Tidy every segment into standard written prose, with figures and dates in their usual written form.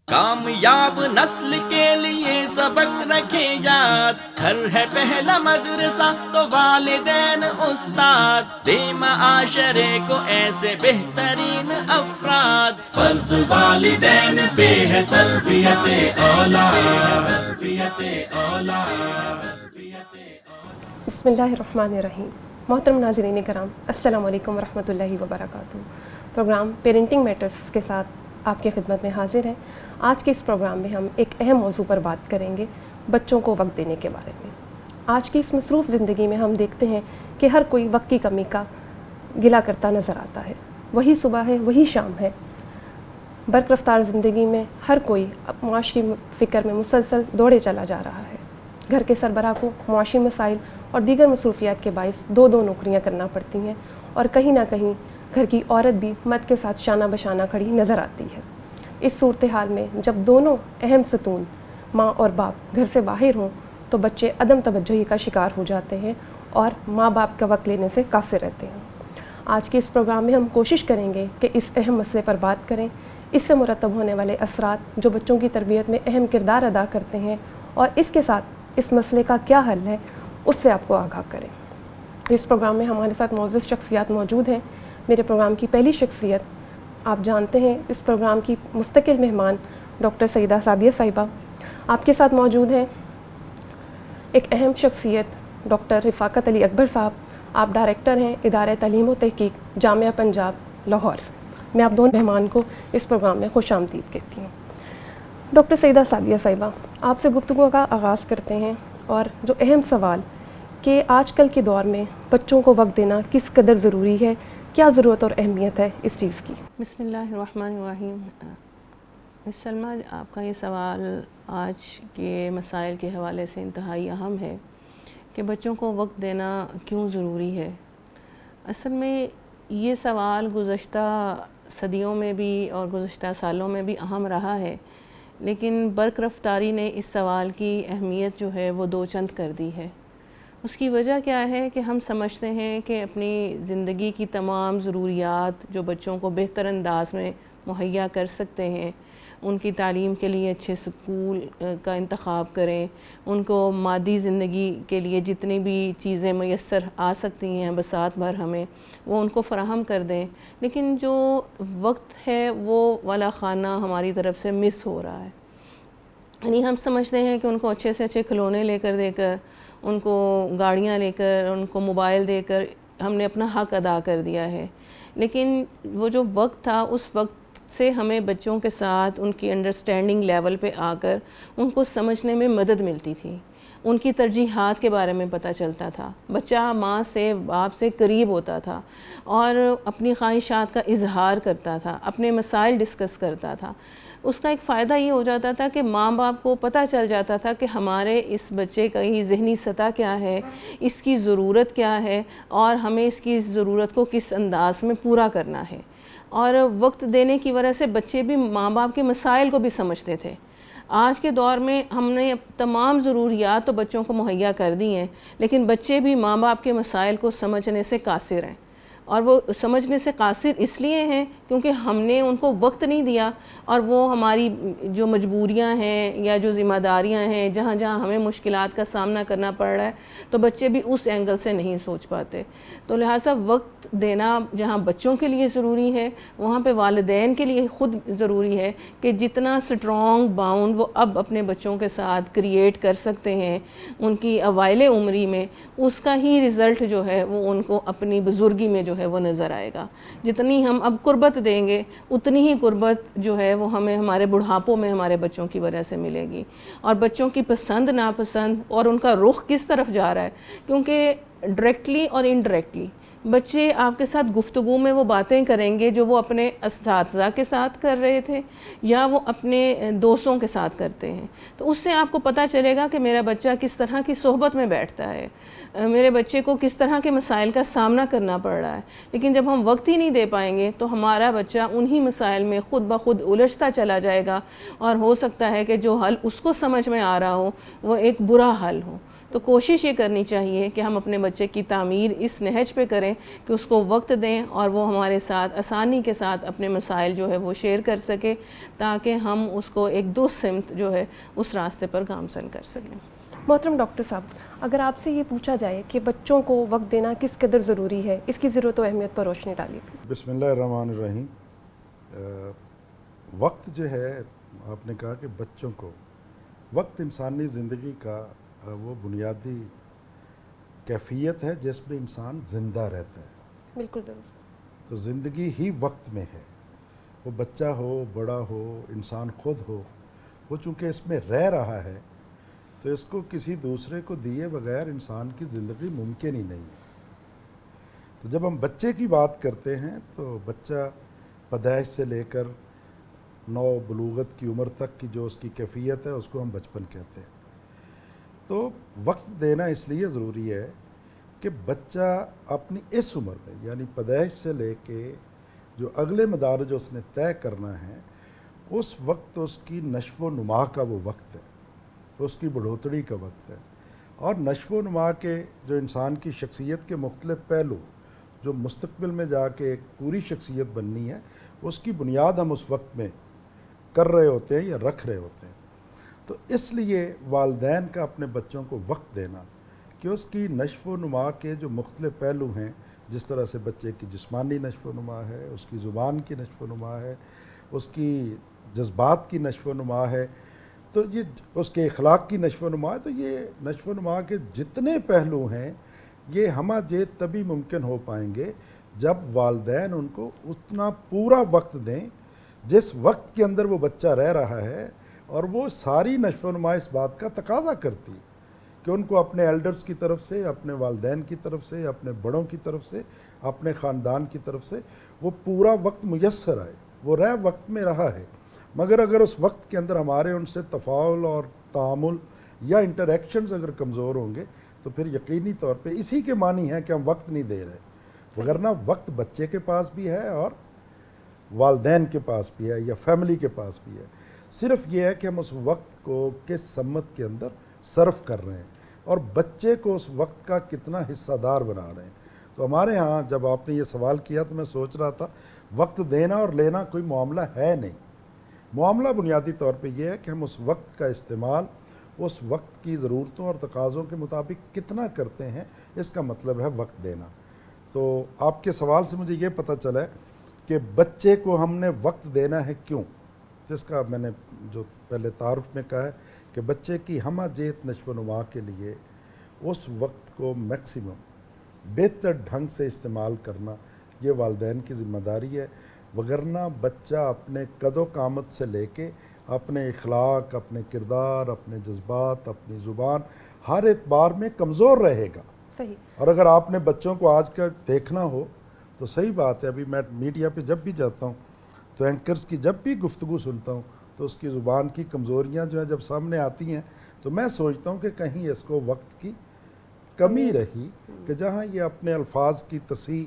کامیاب نسل کے لیے سبق رکھے یاد، گھر ہے پہلا مدرسہ تو والدین استاد، دے معاشرے کو ایسے بہترین افراد، فرض والدین پہ ہے تربیت اولاد۔ بسم اللہ الرحمن الرحیم۔ محترم ناظرین کرام، السلام علیکم ورحمۃ اللہ وبرکاتہ۔ پروگرام پیرنٹنگ میٹرز کے ساتھ آپ کی خدمت میں حاضر ہیں۔ آج کے اس پروگرام میں ہم ایک اہم موضوع پر بات کریں گے، بچوں کو وقت دینے کے بارے میں۔ آج کی اس مصروف زندگی میں ہم دیکھتے ہیں کہ ہر کوئی وقت کی کمی کا گلہ کرتا نظر آتا ہے۔ وہی صبح ہے، وہی شام ہے۔ برق رفتار زندگی میں ہر کوئی معاشی فکر میں مسلسل دوڑے چلا جا رہا ہے۔ گھر کے سربراہ کو معاشی مسائل اور دیگر مصروفیات کے باعث دو نوکریاں کرنا پڑتی ہیں، اور کہیں نہ کہیں گھر کی عورت بھی مرد کے ساتھ شانہ بشانہ کھڑی نظر آتی ہے۔ اس صورتحال میں جب دونوں اہم ستون ماں اور باپ گھر سے باہر ہوں تو بچے عدم توجہی کا شکار ہو جاتے ہیں اور ماں باپ کا وقت لینے سے قاصر رہتے ہیں۔ آج کے اس پروگرام میں ہم کوشش کریں گے کہ اس اہم مسئلے پر بات کریں، اس سے مرتب ہونے والے اثرات جو بچوں کی تربیت میں اہم کردار ادا کرتے ہیں، اور اس کے ساتھ اس مسئلے کا کیا حل ہے، اس سے آپ کو آگاہ کریں۔ اس پروگرام میں ہمارے ساتھ معزز شخصیات موجود ہیں۔ میرے پروگرام کی پہلی شخصیت آپ جانتے ہیں، اس پروگرام کی مستقل مہمان ڈاکٹر سیدہ سعدیہ صاحبہ آپ کے ساتھ موجود ہیں۔ ایک اہم شخصیت ڈاکٹر رفاقت علی اکبر صاحب، آپ ڈائریکٹر ہیں ادارہ تعلیم و تحقیق جامعہ پنجاب لاہور سے۔ میں آپ دونوں مہمان کو اس پروگرام میں خوش آمدید کہتی ہوں۔ ڈاکٹر سیدہ سعدیہ صاحبہ، آپ سے گفتگو کا آغاز کرتے ہیں، اور جو اہم سوال کہ آج کل کے دور میں بچوں کو وقت دینا کس قدر ضروری ہے، کیا ضرورت اور اہمیت ہے اس چیز کی؟ بسم اللہ الرحمن الرحیم۔ سلمیٰ، آپ کا یہ سوال آج کے مسائل کے حوالے سے انتہائی اہم ہے کہ بچوں کو وقت دینا کیوں ضروری ہے۔ اصل میں یہ سوال گزشتہ صدیوں میں بھی اور گزشتہ سالوں میں بھی اہم رہا ہے، لیکن برق رفتاری نے اس سوال کی اہمیت جو ہے وہ دو چند کر دی ہے۔ اس کی وجہ کیا ہے کہ ہم سمجھتے ہیں کہ اپنی زندگی کی تمام ضروریات جو بچوں کو بہتر انداز میں مہیا کر سکتے ہیں، ان کی تعلیم کے لیے اچھے سکول کا انتخاب کریں، ان کو مادی زندگی کے لیے جتنی بھی چیزیں میسر آ سکتی ہیں بساط بھر ہمیں وہ ان کو فراہم کر دیں، لیکن جو وقت ہے وہ والا خانہ ہماری طرف سے مس ہو رہا ہے۔ یعنی ہم سمجھتے ہیں کہ ان کو اچھے سے اچھے کھلونے لے کر دے کر، ان کو گاڑیاں لے کر، ان کو موبائل دے کر ہم نے اپنا حق ادا کر دیا ہے، لیکن وہ جو وقت تھا اس وقت سے ہمیں بچوں کے ساتھ ان کی انڈرسٹینڈنگ لیول پہ آ کر ان کو سمجھنے میں مدد ملتی تھی، ان کی ترجیحات کے بارے میں پتہ چلتا تھا، بچہ ماں سے باپ سے قریب ہوتا تھا اور اپنی خواہشات کا اظہار کرتا تھا، اپنے مسائل ڈسکس کرتا تھا۔ اس کا ایک فائدہ یہ ہو جاتا تھا کہ ماں باپ کو پتہ چل جاتا تھا کہ ہمارے اس بچے کی ذہنی سطح کیا ہے، اس کی ضرورت کیا ہے، اور ہمیں اس کی ضرورت کو کس انداز میں پورا کرنا ہے۔ اور وقت دینے کی وجہ سے بچے بھی ماں باپ کے مسائل کو بھی سمجھتے تھے۔ آج کے دور میں ہم نے تمام ضروریات تو بچوں کو مہیا کر دی ہیں، لیکن بچے بھی ماں باپ کے مسائل کو سمجھنے سے قاصر ہیں، اور وہ سمجھنے سے قاصر اس لیے ہیں کیونکہ ہم نے ان کو وقت نہیں دیا، اور وہ ہماری جو مجبوریاں ہیں یا جو ذمہ داریاں ہیں جہاں جہاں ہمیں مشکلات کا سامنا کرنا پڑ رہا ہے تو بچے بھی اس اینگل سے نہیں سوچ پاتے۔ تو لہٰذا وقت دینا جہاں بچوں کے لیے ضروری ہے، وہاں پہ والدین کے لیے خود ضروری ہے کہ جتنا سٹرونگ باؤنڈ وہ اب اپنے بچوں کے ساتھ کریٹ کر سکتے ہیں ان کی اوائل عمری میں، اس کا ہی رزلٹ جو ہے وہ ان کو اپنی بزرگی میں جو ہے وہ نظر آئے گا۔ جتنی ہم اب قربت دیں گے اتنی ہی قربت جو ہے وہ ہمیں ہمارے بڑھاپوں میں ہمارے بچوں کی وجہ سے ملے گی، اور بچوں کی پسند ناپسند اور ان کا رخ کس طرف جا رہا ہے، کیونکہ ڈائریکٹلی اور انڈائریکٹلی بچے آپ کے ساتھ گفتگو میں وہ باتیں کریں گے جو وہ اپنے اساتذہ کے ساتھ کر رہے تھے یا وہ اپنے دوستوں کے ساتھ کرتے ہیں، تو اس سے آپ کو پتہ چلے گا کہ میرا بچہ کس طرح کی صحبت میں بیٹھتا ہے، میرے بچے کو کس طرح کے مسائل کا سامنا کرنا پڑ رہا ہے۔ لیکن جب ہم وقت ہی نہیں دے پائیں گے تو ہمارا بچہ انہی مسائل میں خود بخود الجھتا چلا جائے گا، اور ہو سکتا ہے کہ جو حل اس کو سمجھ میں آ رہا ہو وہ ایک برا حل ہو۔ تو کوشش یہ کرنی چاہیے کہ ہم اپنے بچے کی تعمیر اس نہج پہ کریں کہ اس کو وقت دیں اور وہ ہمارے ساتھ آسانی کے ساتھ اپنے مسائل جو ہے وہ شیئر کر سکے تاکہ ہم اس کو ایک درست سمت جو ہے اس راستے پر گامزن کر سکیں۔ محترم ڈاکٹر صاحب، اگر آپ سے یہ پوچھا جائے کہ بچوں کو وقت دینا کس قدر ضروری ہے، اس کی ضرورت و اہمیت پر روشنی ڈالیے۔ بسم اللہ الرحمن الرحیم۔ وقت جو ہے، آپ نے کہا کہ بچوں کو وقت انسانی زندگی کا وہ بنیادی کیفیت ہے جس میں انسان زندہ رہتا ہے۔ بالکل درست۔ تو زندگی ہی وقت میں ہے، وہ بچہ ہو، بڑا ہو، انسان خود ہو، وہ چونکہ اس میں رہ رہا ہے تو اس کو کسی دوسرے کو دیے بغیر انسان کی زندگی ممکن ہی نہیں ہے۔ تو جب ہم بچے کی بات کرتے ہیں تو بچہ پیدائش سے لے کر نو بلوغت کی عمر تک کی جو اس کی کیفیت ہے اس کو ہم بچپن کہتے ہیں۔ تو وقت دینا اس لیے ضروری ہے کہ بچہ اپنی اس عمر میں، یعنی پیدائش سے لے کے جو اگلے مدارج اس نے طے کرنا ہے، اس وقت اس کی نشو و نما کا وہ وقت ہے، اس کی بڑھوتری کا وقت ہے۔ اور نشو و نما کے جو انسان کی شخصیت کے مختلف پہلو جو مستقبل میں جا کے ایک پوری شخصیت بننی ہے، اس کی بنیاد ہم اس وقت میں کر رہے ہوتے ہیں یا رکھ رہے ہوتے ہیں۔ تو اس لیے والدین کا اپنے بچوں کو وقت دینا کہ اس کی نشو و نما کے جو مختلف پہلو ہیں، جس طرح سے بچے کی جسمانی نشو و نما ہے، اس کی زبان کی نشو و نما ہے، اس کی جذبات کی نشو و نما ہے، تو یہ اس کے اخلاق کی نشو و نما ہے، تو یہ نشو و نما کے جتنے پہلو ہیں یہ ہمہ جیت تبھی ممکن ہو پائیں گے جب والدین ان کو اتنا پورا وقت دیں جس وقت کے اندر وہ بچہ رہ رہا ہے، اور وہ ساری نشو و نما اس بات کا تقاضا کرتی ہے کہ ان کو اپنے ایلڈرز کی طرف سے، اپنے والدین کی طرف سے، اپنے بڑوں کی طرف سے، اپنے خاندان کی طرف سے وہ پورا وقت میسر آئے۔ وہ رہ وقت میں رہا ہے، مگر اگر اس وقت کے اندر ہمارے ان سے تفاعل اور تعامل یا انٹریکشنز اگر کمزور ہوں گے تو پھر یقینی طور پہ اسی کے معنی ہے کہ ہم وقت نہیں دے رہے، وگرنہ وقت بچے کے پاس بھی ہے اور والدین کے پاس بھی ہے یا فیملی کے پاس بھی ہے۔ صرف یہ ہے کہ ہم اس وقت کو کس سمت کے اندر صرف کر رہے ہیں اور بچے کو اس وقت کا کتنا حصہ دار بنا رہے ہیں۔ تو ہمارے ہاں جب آپ نے یہ سوال کیا تو میں سوچ رہا تھا وقت دینا اور لینا کوئی معاملہ ہے نہیں۔ معاملہ بنیادی طور پہ یہ ہے کہ ہم اس وقت کا استعمال اس وقت کی ضرورتوں اور تقاضوں کے مطابق کتنا کرتے ہیں، اس کا مطلب ہے وقت دینا۔ تو آپ کے سوال سے مجھے یہ پتہ چلا ہے کہ بچے کو ہم نے وقت دینا ہے کیوں، جس کا میں نے جو پہلے تعارف میں کہا ہے کہ بچے کی ہمہ جیت نشو و نما کے لیے اس وقت کو میکسیمم بہتر ڈھنگ سے استعمال کرنا یہ والدین کی ذمہ داری ہے، وگرنہ بچہ اپنے قد و قامت سے لے کے اپنے اخلاق، اپنے کردار، اپنے جذبات، اپنی زبان ہر اعتبار میں کمزور رہے گا۔ صحیح۔ اور اگر آپ نے بچوں کو آج کا دیکھنا ہو تو صحیح بات ہے، ابھی میں میڈیا پہ جب بھی جاتا ہوں تو اینکرز کی جب بھی گفتگو سنتا ہوں تو اس کی زبان کی کمزوریاں جو ہیں جب سامنے آتی ہیں تو میں سوچتا ہوں کہ کہیں اس کو وقت کی کمی رہی کہ جہاں یہ اپنے الفاظ کی تصحیح،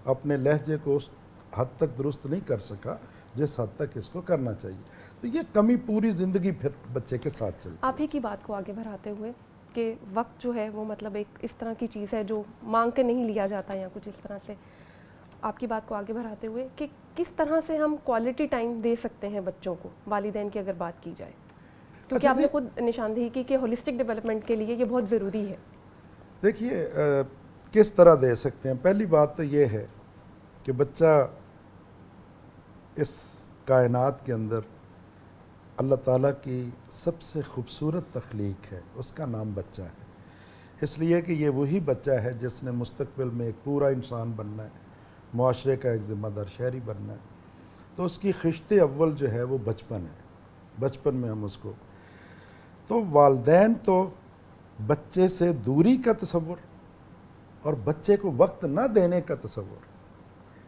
اپنے لہجے کو اس حد تک درست نہیں کر سکا جس حد تک اس کو کرنا چاہیے۔ تو یہ کمی پوری زندگی پھر بچے کے ساتھ چلتی ہے۔ آپ ہی کی بات کو آگے بڑھاتے ہوئے کہ وقت جو ہے وہ مطلب ایک اس طرح کی چیز ہے جو مانگ کے نہیں لیا جاتا یا کچھ اس طرح سے، آپ کی بات کو آگے بڑھاتے ہوئے کہ کس طرح سے ہم کوالٹی ٹائم دے سکتے ہیں بچوں کو، والدین کی اگر بات کی جائے، کیونکہ آپ نے خود نشاندہی کی کہ ہولسٹک ڈیولپمنٹ کے لیے یہ بہت ضروری ہے۔ دیکھیے کس طرح دے سکتے ہیں، پہلی بات تو یہ ہے کہ بچہ اس کائنات کے اندر اللہ تعالیٰ کی سب سے خوبصورت تخلیق ہے، اس کا نام بچہ ہے، اس لیے کہ یہ وہی بچہ ہے جس نے مستقبل میں ایک پورا انسان بننا ہے، معاشرے کا ایک ذمہ دار شہری بننا ہے۔ تو اس کی خشت اول جو ہے وہ بچپن ہے، بچپن میں ہم اس کو، تو والدین تو بچے سے دوری کا تصور اور بچے کو وقت نہ دینے کا تصور،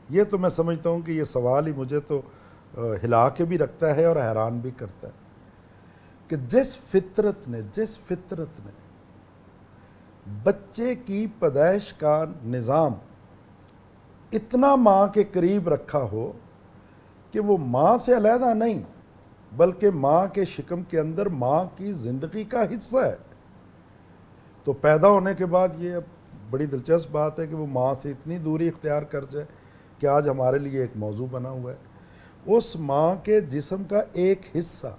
یہ تو میں سمجھتا ہوں کہ یہ سوال ہی مجھے تو ہلا کے بھی رکھتا ہے اور حیران بھی کرتا ہے کہ جس فطرت نے بچے کی پیدائش کا نظام اتنا ماں کے قریب رکھا ہو کہ وہ ماں سے علیحدہ نہیں بلکہ ماں کے شکم کے اندر ماں کی زندگی کا حصہ ہے، تو پیدا ہونے کے بعد یہ بڑی دلچسپ بات ہے کہ وہ ماں سے اتنی دوری اختیار کر جائے کہ آج ہمارے لیے ایک موضوع بنا ہوا ہے. اس ماں کے جسم کا ایک حصہ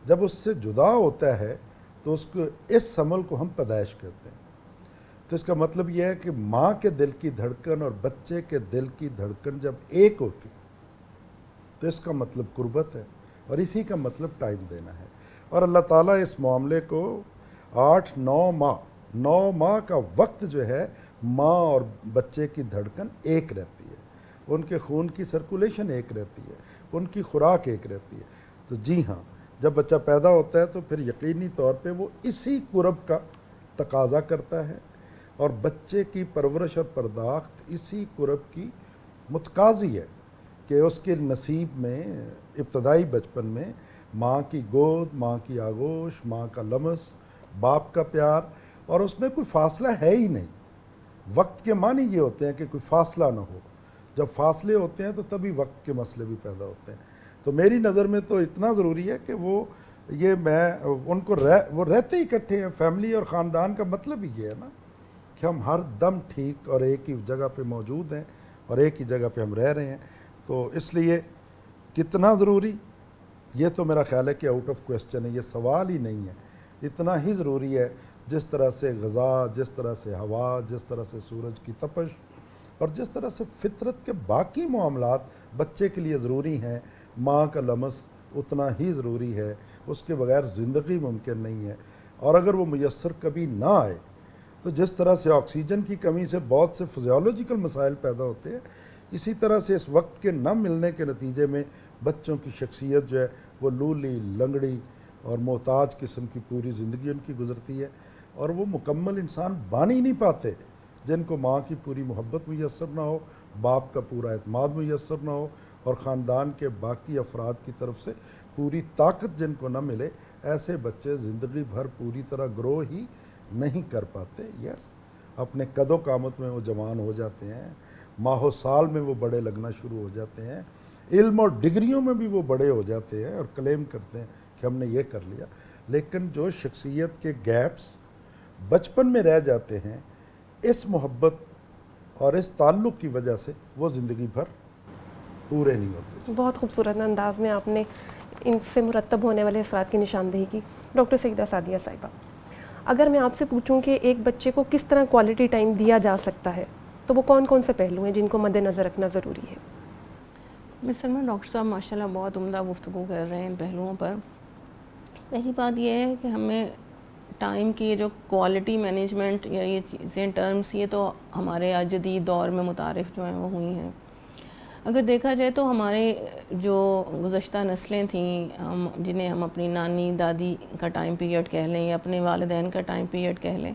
جب اس سے جدا ہوتا ہے تو اس کو اس عمل کو ہم پیدائش کہتے ہیں. تو اس کا مطلب یہ ہے کہ ماں کے دل کی دھڑکن اور بچے کے دل کی دھڑکن جب ایک ہوتی ہے تو اس کا مطلب قربت ہے, اور اسی کا مطلب ٹائم دینا ہے. اور اللہ تعالیٰ اس معاملے کو 9 ماہ کا وقت جو ہے ماں اور بچے کی دھڑکن ایک رہتی ہے, ان کے خون کی سرکولیشن ایک رہتی ہے, ان کی خوراک ایک رہتی ہے. تو جی ہاں, جب بچہ پیدا ہوتا ہے تو پھر یقینی طور پہ وہ اسی قرب کا تقاضا کرتا ہے, اور بچے کی پرورش اور پرداخت اسی قرب کی متقاضی ہے کہ اس کے نصیب میں ابتدائی بچپن میں ماں کی گود, ماں کی آغوش, ماں کا لمس, باپ کا پیار, اور اس میں کوئی فاصلہ ہے ہی نہیں. وقت کے معنی یہ ہوتے ہیں کہ کوئی فاصلہ نہ ہو. جب فاصلے ہوتے ہیں تو تبھی وقت کے مسئلے بھی پیدا ہوتے ہیں. تو میری نظر میں تو اتنا ضروری ہے کہ وہ ان کو وہ رہتے ہی اکٹھے ہیں. فیملی اور خاندان کا مطلب ہی یہ ہے نا کہ ہم ہر دم ٹھیک اور ایک ہی جگہ پہ موجود ہیں اور ایک ہی جگہ پہ ہم رہ رہے ہیں. تو اس لیے کتنا ضروری, یہ تو میرا خیال ہے کہ آؤٹ آف کویسچن ہے, یہ سوال ہی نہیں ہے. اتنا ہی ضروری ہے جس طرح سے غذا, جس طرح سے ہوا, جس طرح سے سورج کی تپش, اور جس طرح سے فطرت کے باقی معاملات بچے کے لیے ضروری ہیں, ماں کا لمس اتنا ہی ضروری ہے. اس کے بغیر زندگی ممکن نہیں ہے. اور اگر وہ میسر کبھی نہ آئے تو جس طرح سے آکسیجن کی کمی سے بہت سے فزیولوجیکل مسائل پیدا ہوتے ہیں, اسی طرح سے اس وقت کے نہ ملنے کے نتیجے میں بچوں کی شخصیت جو ہے وہ لولی, لنگڑی اور محتاج قسم کی پوری زندگی ان کی گزرتی ہے, اور وہ مکمل انسان بن ہی نہیں پاتے جن کو ماں کی پوری محبت میسر نہ ہو, باپ کا پورا اعتماد میسر نہ ہو, اور خاندان کے باقی افراد کی طرف سے پوری طاقت جن کو نہ ملے. ایسے بچے زندگی بھر پوری طرح گرو ہی نہیں کر پاتے. یس, اپنے قد و قامت میں وہ جوان ہو جاتے ہیں, ماہ و سال میں وہ بڑے لگنا شروع ہو جاتے ہیں, علم اور ڈگریوں میں بھی وہ بڑے ہو جاتے ہیں اور کلیم کرتے ہیں کہ ہم نے یہ کر لیا. لیکن جو شخصیت کے گیپس بچپن میں رہ جاتے ہیں, اس محبت اور اس تعلق کی وجہ سے وہ زندگی بھر پورے نہیں ہوتے. بہت خوبصورت انداز میں آپ نے ان سے مرتب ہونے والے اثرات کی نشاندہی کی. ڈاکٹر سعیدہ سعدیہ صاحبہ, اگر میں آپ سے پوچھوں کہ ایک بچے کو کس طرح کوالٹی ٹائم دیا جا سکتا ہے تو وہ کون کون سے پہلو ہیں جن کو مد نظر رکھنا ضروری ہے؟ سلمیٰ, ڈاکٹر صاحب ماشاءاللہ بہت عمدہ گفتگو کر رہے ہیں ان پہلوؤں پر. پہلی بات یہ ہے کہ ہمیں ٹائم کی یہ جو کوالٹی مینجمنٹ یا یہ چیزیں ٹرمز, یہ تو ہمارے آج جدید دور میں متعارف جو ہیں وہ ہوئی ہیں. اگر دیکھا جائے تو ہمارے جو گزشتہ نسلیں تھیں, جنہیں ہم اپنی نانی دادی کا ٹائم پیریڈ کہہ لیں یا اپنے والدین کا ٹائم پیریڈ کہہ لیں,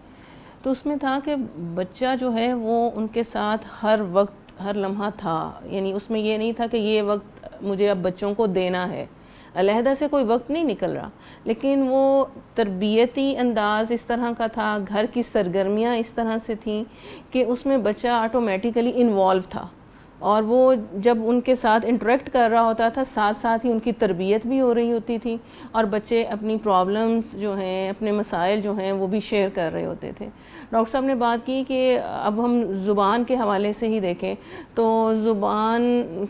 تو اس میں تھا کہ بچہ جو ہے وہ ان کے ساتھ ہر وقت ہر لمحہ تھا. یعنی اس میں یہ نہیں تھا کہ یہ وقت مجھے اب بچوں کو دینا ہے, علیحدہ سے کوئی وقت نہیں نکل رہا, لیکن وہ تربیتی انداز اس طرح کا تھا, گھر کی سرگرمیاں اس طرح سے تھیں کہ اس میں بچہ آٹومیٹیکلی انوالو تھا, اور وہ جب ان کے ساتھ انٹریکٹ کر رہا ہوتا تھا ساتھ ساتھ ہی ان کی تربیت بھی ہو رہی ہوتی تھی, اور بچے اپنی پرابلمز جو ہیں, اپنے مسائل جو ہیں وہ بھی شیئر کر رہے ہوتے تھے. ڈاکٹر صاحب نے بات کی کہ اب ہم زبان کے حوالے سے ہی دیکھیں تو زبان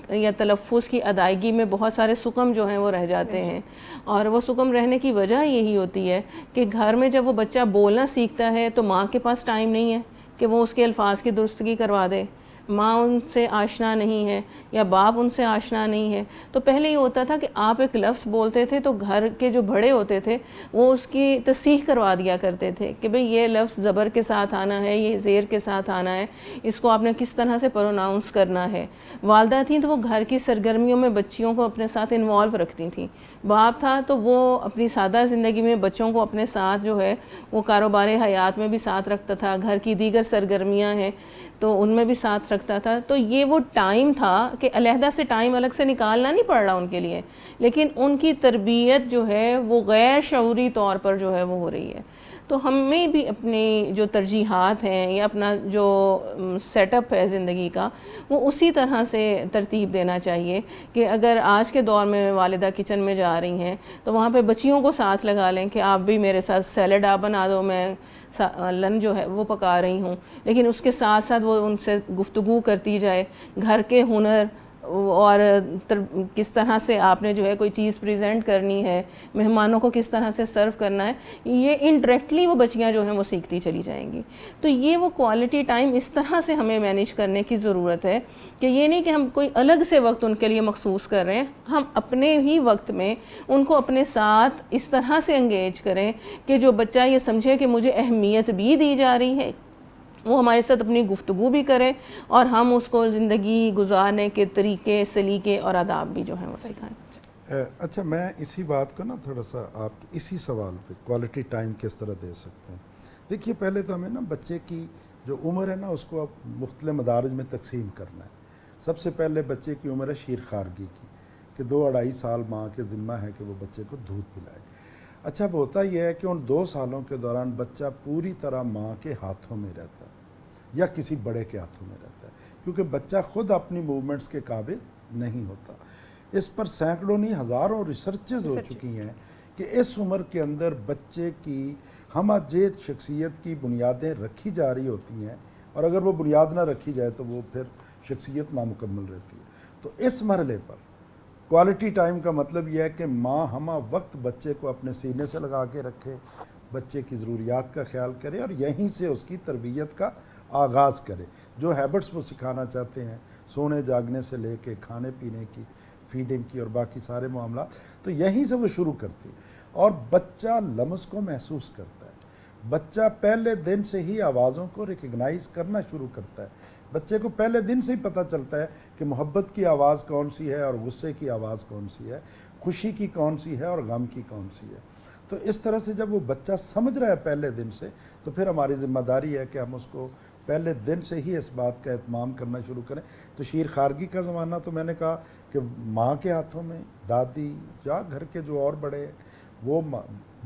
یا تلفظ کی ادائیگی میں بہت سارے سکم جو ہیں وہ رہ جاتے ہیں, اور وہ سکم رہنے کی وجہ یہی ہوتی ہے کہ گھر میں جب وہ بچہ بولنا سیکھتا ہے تو ماں کے پاس ٹائم نہیں ہے کہ وہ اس کے الفاظ کی درستگی کروا دے, ماں ان سے آشنا نہیں ہے یا باپ ان سے آشنا نہیں ہے. تو پہلے یہ ہوتا تھا کہ آپ ایک لفظ بولتے تھے تو گھر کے جو بڑے ہوتے تھے وہ اس کی تصحیح کروا دیا کرتے تھے کہ بھئی یہ لفظ زبر کے ساتھ آنا ہے, یہ زیر کے ساتھ آنا ہے, اس کو آپ نے کس طرح سے پروناؤنس کرنا ہے. والدہ تھیں تو وہ گھر کی سرگرمیوں میں بچیوں کو اپنے ساتھ انوالو رکھتی تھیں. باپ تھا تو وہ اپنی سادہ زندگی میں بچوں کو اپنے ساتھ جو ہے وہ کاروبار حیات میں بھی ساتھ رکھتا تھا, گھر کی دیگر سرگرمیاں ہیں تو ان میں بھی ساتھ رکھتا تھا. تو یہ وہ ٹائم تھا کہ علیحدہ سے ٹائم الگ سے نکالنا نہیں پڑ رہا ان کے لیے, لیکن ان کی تربیت جو ہے وہ غیر شعوری طور پر جو ہے وہ ہو رہی ہے. تو ہمیں بھی اپنی جو ترجیحات ہیں یا اپنا جو سیٹ اپ ہے زندگی کا وہ اسی طرح سے ترتیب دینا چاہیے کہ اگر آج کے دور میں والدہ کچن میں جا رہی ہیں تو وہاں پہ بچیوں کو ساتھ لگا لیں کہ آپ بھی میرے ساتھ سیلڈ آپ بنا دو، میں لن جو ہے وہ پکا رہی ہوں، لیکن اس کے ساتھ ساتھ وہ ان سے گفتگو کرتی جائے گھر کے ہنر اور کس طرح سے آپ نے جو ہے کوئی چیز پریزنٹ کرنی ہے، مہمانوں کو کس طرح سے سرو کرنا ہے، یہ انڈائریکٹلی وہ بچیاں جو ہیں وہ سیکھتی چلی جائیں گی. تو یہ وہ کوالٹی ٹائم اس طرح سے ہمیں مینیج کرنے کی ضرورت ہے کہ یہ نہیں کہ ہم کوئی الگ سے وقت ان کے لیے مخصوص کر رہے ہیں، ہم اپنے ہی وقت میں ان کو اپنے ساتھ اس طرح سے انگیج کریں کہ جو بچہ یہ سمجھے کہ مجھے اہمیت بھی دی جا رہی ہے، وہ ہمارے ساتھ اپنی گفتگو بھی کرے اور ہم اس کو زندگی گزارنے کے طریقے، سلیقے اور آداب بھی جو ہیں وہ سکھائیں. اچھا، میں اسی بات کو نا تھوڑا سا آپ کے اسی سوال پہ کوالٹی ٹائم کس طرح دے سکتے ہیں. دیکھیے، پہلے تو ہمیں نا بچے کی جو عمر ہے نا اس کو اب مختلف مدارج میں تقسیم کرنا ہے. سب سے پہلے بچے کی عمر ہے شیر خارگی کی، کہ 2-2.5 سال ماں کے ذمہ ہے کہ وہ بچے کو دودھ پلائے. اچھا، اب ہوتا یہ ہے کہ ان 2 سالوں کے دوران بچہ پوری طرح ماں کے ہاتھوں میں رہتا ہے یا کسی بڑے کے ہاتھوں میں رہتا ہے، کیونکہ بچہ خود اپنی موومنٹس کے قابل نہیں ہوتا. اس پر سینکڑوں نہیں ہزاروں ریسرچز ہو چکی ہیں کہ اس عمر کے اندر بچے کی ہمہ جیت شخصیت کی بنیادیں رکھی جا رہی ہوتی ہیں، اور اگر وہ بنیاد نہ رکھی جائے تو وہ پھر شخصیت نامکمل رہتی ہے. تو اس مرحلے پر کوالٹی ٹائم کا مطلب یہ ہے کہ ماں ہمہ وقت بچے کو اپنے سینے سے لگا کے رکھے، بچے کی ضروریات کا خیال کرے اور یہیں سے اس کی تربیت کا آغاز کرے. جو ہیبٹس وہ سکھانا چاہتے ہیں، سونے جاگنے سے لے کے کھانے پینے کی، فیڈنگ کی اور باقی سارے معاملات، تو یہیں سے وہ شروع کرتی ہے. اور بچہ لمس کو محسوس کرتا ہے. بچہ پہلے دن سے ہی آوازوں کو ریکگنائز کرنا شروع کرتا ہے. بچے کو پہلے دن سے ہی پتہ چلتا ہے کہ محبت کی آواز کون سی ہے اور غصے کی آواز کون سی ہے، خوشی کی کون سی ہے اور غم کی کون سی ہے. تو اس طرح سے جب وہ بچہ سمجھ رہا ہے پہلے دن سے، تو پھر ہماری ذمہ داری ہے کہ ہم اس کو پہلے دن سے ہی اس بات کا اہتمام کرنا شروع کریں. تو شیر خارگی کا زمانہ تو میں نے کہا کہ ماں کے ہاتھوں میں، دادی یا گھر کے جو اور بڑے وہ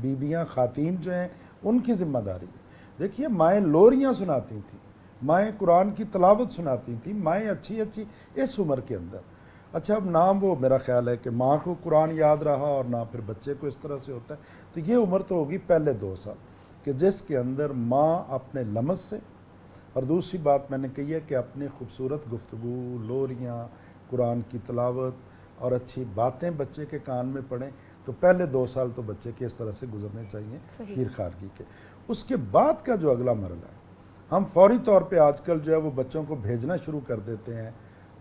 بیویاں، خواتین جو ہیں، ان کی ذمہ داری ہے. دیکھیے، مائیں لوریاں سناتی تھیں، مائیں قرآن کی تلاوت سناتی تھیں، مائیں اچھی اس عمر کے اندر. اچھا، اب نام وہ میرا خیال ہے کہ ماں کو قرآن یاد رہا اور نہ پھر بچے کو اس طرح سے ہوتا ہے. تو یہ عمر تو ہوگی پہلے 2 سال کہ جس کے اندر ماں اپنے لمس سے، اور دوسری بات میں نے کہی ہے کہ اپنی خوبصورت گفتگو، لوریاں، قرآن کی تلاوت اور اچھی باتیں بچے کے کان میں پڑیں. تو پہلے 2 سال تو بچے کے اس طرح سے گزرنے چاہیے شیر خارگی کے. اس کے بعد کا جو اگلا مرحلہ ہے، ہم فوری طور پہ آج کل جو ہے وہ بچوں کو بھیجنا شروع کر دیتے ہیں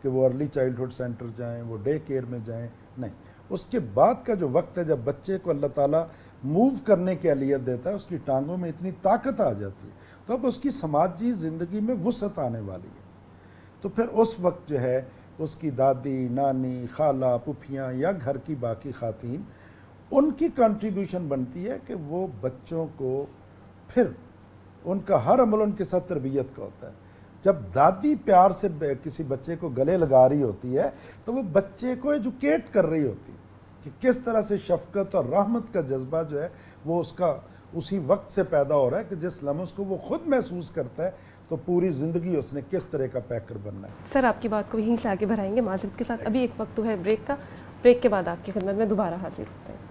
کہ وہ ارلی چائلڈہڈ سینٹر جائیں، وہ ڈے کیئر میں جائیں. نہیں، اس کے بعد کا جو وقت ہے جب بچے کو اللہ تعالیٰ موو کرنے کی اہلیت دیتا ہے، اس کی ٹانگوں میں اتنی طاقت آ جاتی ہے، تو اب اس کی سماجی زندگی میں وسعت آنے والی ہے. تو پھر اس وقت جو ہے اس کی دادی، نانی، خالہ، پھوپھیاں یا گھر کی باقی خواتین، ان کی کنٹریبیوشن بنتی ہے کہ وہ بچوں کو پھر ان کا ہر عمل ان کے ساتھ تربیت کا ہوتا ہے. جب دادی پیار سے کسی بچے کو گلے لگا رہی ہوتی ہے تو وہ بچے کو ایجوکیٹ کر رہی ہوتی ہے کہ کس طرح سے شفقت اور رحمت کا جذبہ جو ہے وہ اس کا اسی وقت سے پیدا ہو رہا ہے کہ جس لمحے کو وہ خود محسوس کرتا ہے تو پوری زندگی اس نے کس طرح کا پیکر بننا ہے. سر، آپ کی بات کو یہیں سے آگے بڑھائیں گے معذرت کے ساتھ. ابھی ایک وقت تو ہے بریک کا، بریک کے بعد آپ کی خدمت میں دوبارہ حاضر ہوتے ہیں.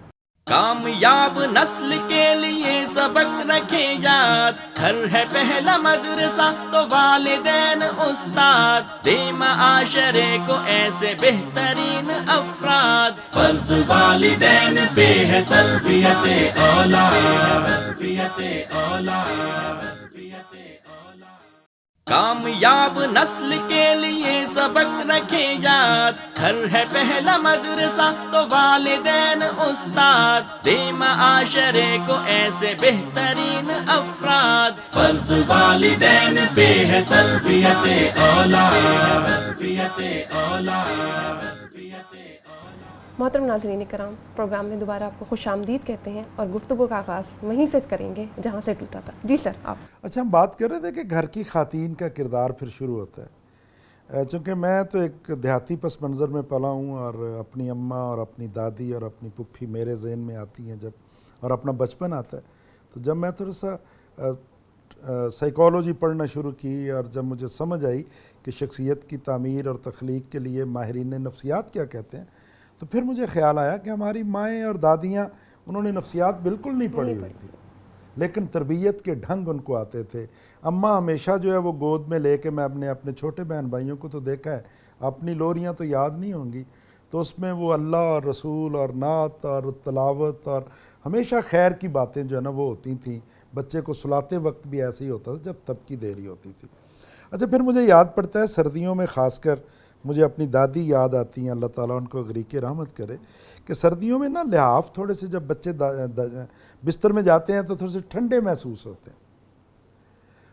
کامیاب نسل کے لیے سبق رکھے یاد، گھر ہے پہلا مدرسہ تو والدین استاد، دے معاشرے کو ایسے بہترین افراد، فرض والدین پہ ہے تربیت اولاد، تربیت اولاد. کامیاب نسل کے لیے سبق رکھے یاد، گھر ہے پہلا مدرسہ تو والدین استاد، دے معاشرے کو ایسے بہترین افراد، فرض والدین پہ ہے تربیت اولاد، تربیت اولاد. محترم ناظرین کرام، پروگرام میں دوبارہ آپ کو خوش آمدید کہتے ہیں اور گفتگو کا آغاز وہیں سے کریں گے جہاں سے ٹوٹا تھا. جی سر، آپ. اچھا، ہم بات کر رہے تھے کہ گھر کی خواتین کا کردار پھر شروع ہوتا ہے. چونکہ میں تو ایک دیہاتی پس منظر میں پلا ہوں اور اپنی اماں اور اپنی دادی اور اپنی پھوپھی میرے ذہن میں آتی ہیں جب، اور اپنا بچپن آتا ہے. تو تو جب میں تھوڑا سا سائیکالوجی پڑھنا شروع کی اور جب مجھے سمجھ آئی کہ شخصیت کی تعمیر اور تخلیق کے لیے ماہرین نفسیات کیا کہتے ہیں، تو پھر مجھے خیال آیا کہ ہماری مائیں اور دادیاں انہوں نے نفسیات بالکل نہیں پڑھی ہوئی تھی، لیکن تربیت کے ڈھنگ ان کو آتے تھے۔ اماں ہمیشہ جو ہے وہ گود میں لے کے، میں اپنے چھوٹے بہن بھائیوں کو تو دیکھا ہے، اپنی لوریاں تو یاد نہیں ہوں گی، تو اس میں وہ اللہ اور رسول اور نعت اور تلاوت اور ہمیشہ خیر کی باتیں جو ہے نا وہ ہوتی تھیں۔ بچے کو سلاتے وقت بھی ایسے ہی ہوتا تھا جب تب کی دیری ہوتی تھی۔ اچھا، پھر مجھے یاد پڑتا ہے سردیوں میں خاص کر مجھے اپنی دادی یاد آتی ہیں، اللہ تعالیٰ ان کو غریق رحمت کرے، کہ سردیوں میں نا لحاف تھوڑے سے جب بچے بستر میں جاتے ہیں تو تھوڑے سے ٹھنڈے محسوس ہوتے ہیں،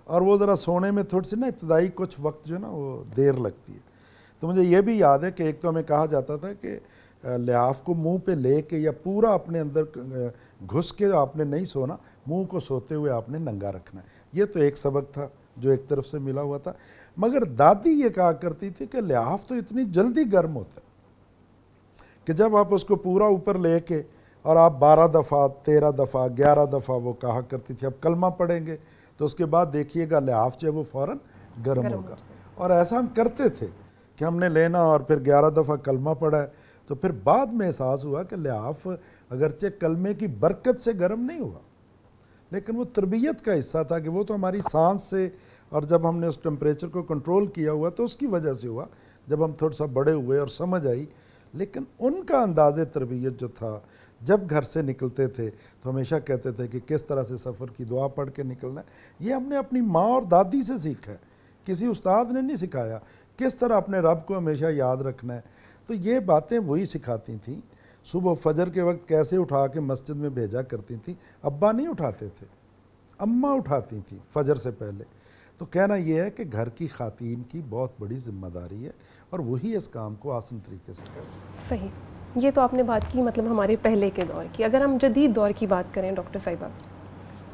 اور وہ ذرا سونے میں تھوڑی سی نا ابتدائی کچھ وقت جو ہے نا وہ دیر لگتی ہے۔ تو مجھے یہ بھی یاد ہے کہ ایک تو ہمیں کہا جاتا تھا کہ لحاف کو منہ پہ لے کے یا پورا اپنے اندر گھس کے آپ نے نہیں سونا، منہ کو سوتے ہوئے آپ نے ننگا رکھنا ہے۔ یہ تو ایک سبق تھا جو ایک طرف سے ملا ہوا تھا، مگر دادی یہ کہا کرتی تھی کہ لحاف تو اتنی جلدی گرم ہوتا ہے کہ جب آپ اس کو پورا اوپر لے کے اور آپ 12 دفعہ 13 دفعہ 11 دفعہ وہ کہا کرتی تھی اب کلمہ پڑھیں گے تو اس کے بعد دیکھیے گا لحاف جو ہے وہ فوراً گرم ہوگا۔ اور ایسا ہم کرتے تھے کہ ہم نے لینا اور پھر 11 دفعہ کلمہ پڑھا ہے، تو پھر بعد میں احساس ہوا کہ لحاف اگرچہ کلمے کی برکت سے گرم نہیں ہوا، لیکن وہ تربیت کا حصہ تھا کہ وہ تو ہماری سانس سے، اور جب ہم نے اس ٹمپریچر کو کنٹرول کیا ہوا تو اس کی وجہ سے ہوا جب ہم تھوڑا سا بڑے ہوئے اور سمجھ آئی۔ لیکن ان کا انداز تربیت جو تھا، جب گھر سے نکلتے تھے تو ہمیشہ کہتے تھے کہ کس طرح سے سفر کی دعا پڑھ کے نکلنا ہے۔ یہ ہم نے اپنی ماں اور دادی سے سیکھا ہے، کسی استاد نے نہیں سکھایا۔ کس طرح اپنے رب کو ہمیشہ یاد رکھنا ہے، تو یہ باتیں وہی سکھاتی تھیں۔ صبح فجر کے وقت کیسے اٹھا کے مسجد میں بھیجا کرتی تھیں، ابا نہیں اٹھاتے تھے، اماں اٹھاتی تھیں فجر سے پہلے۔ تو کہنا یہ ہے کہ گھر کی خواتین کی بہت بڑی ذمہ داری ہے اور وہی اس کام کو آسان طریقے سے کرتی ہیں۔ صحیح، یہ تو آپ نے بات کی مطلب ہمارے پہلے کے دور کی۔ اگر ہم جدید دور کی بات کریں ڈاکٹر صاحبہ،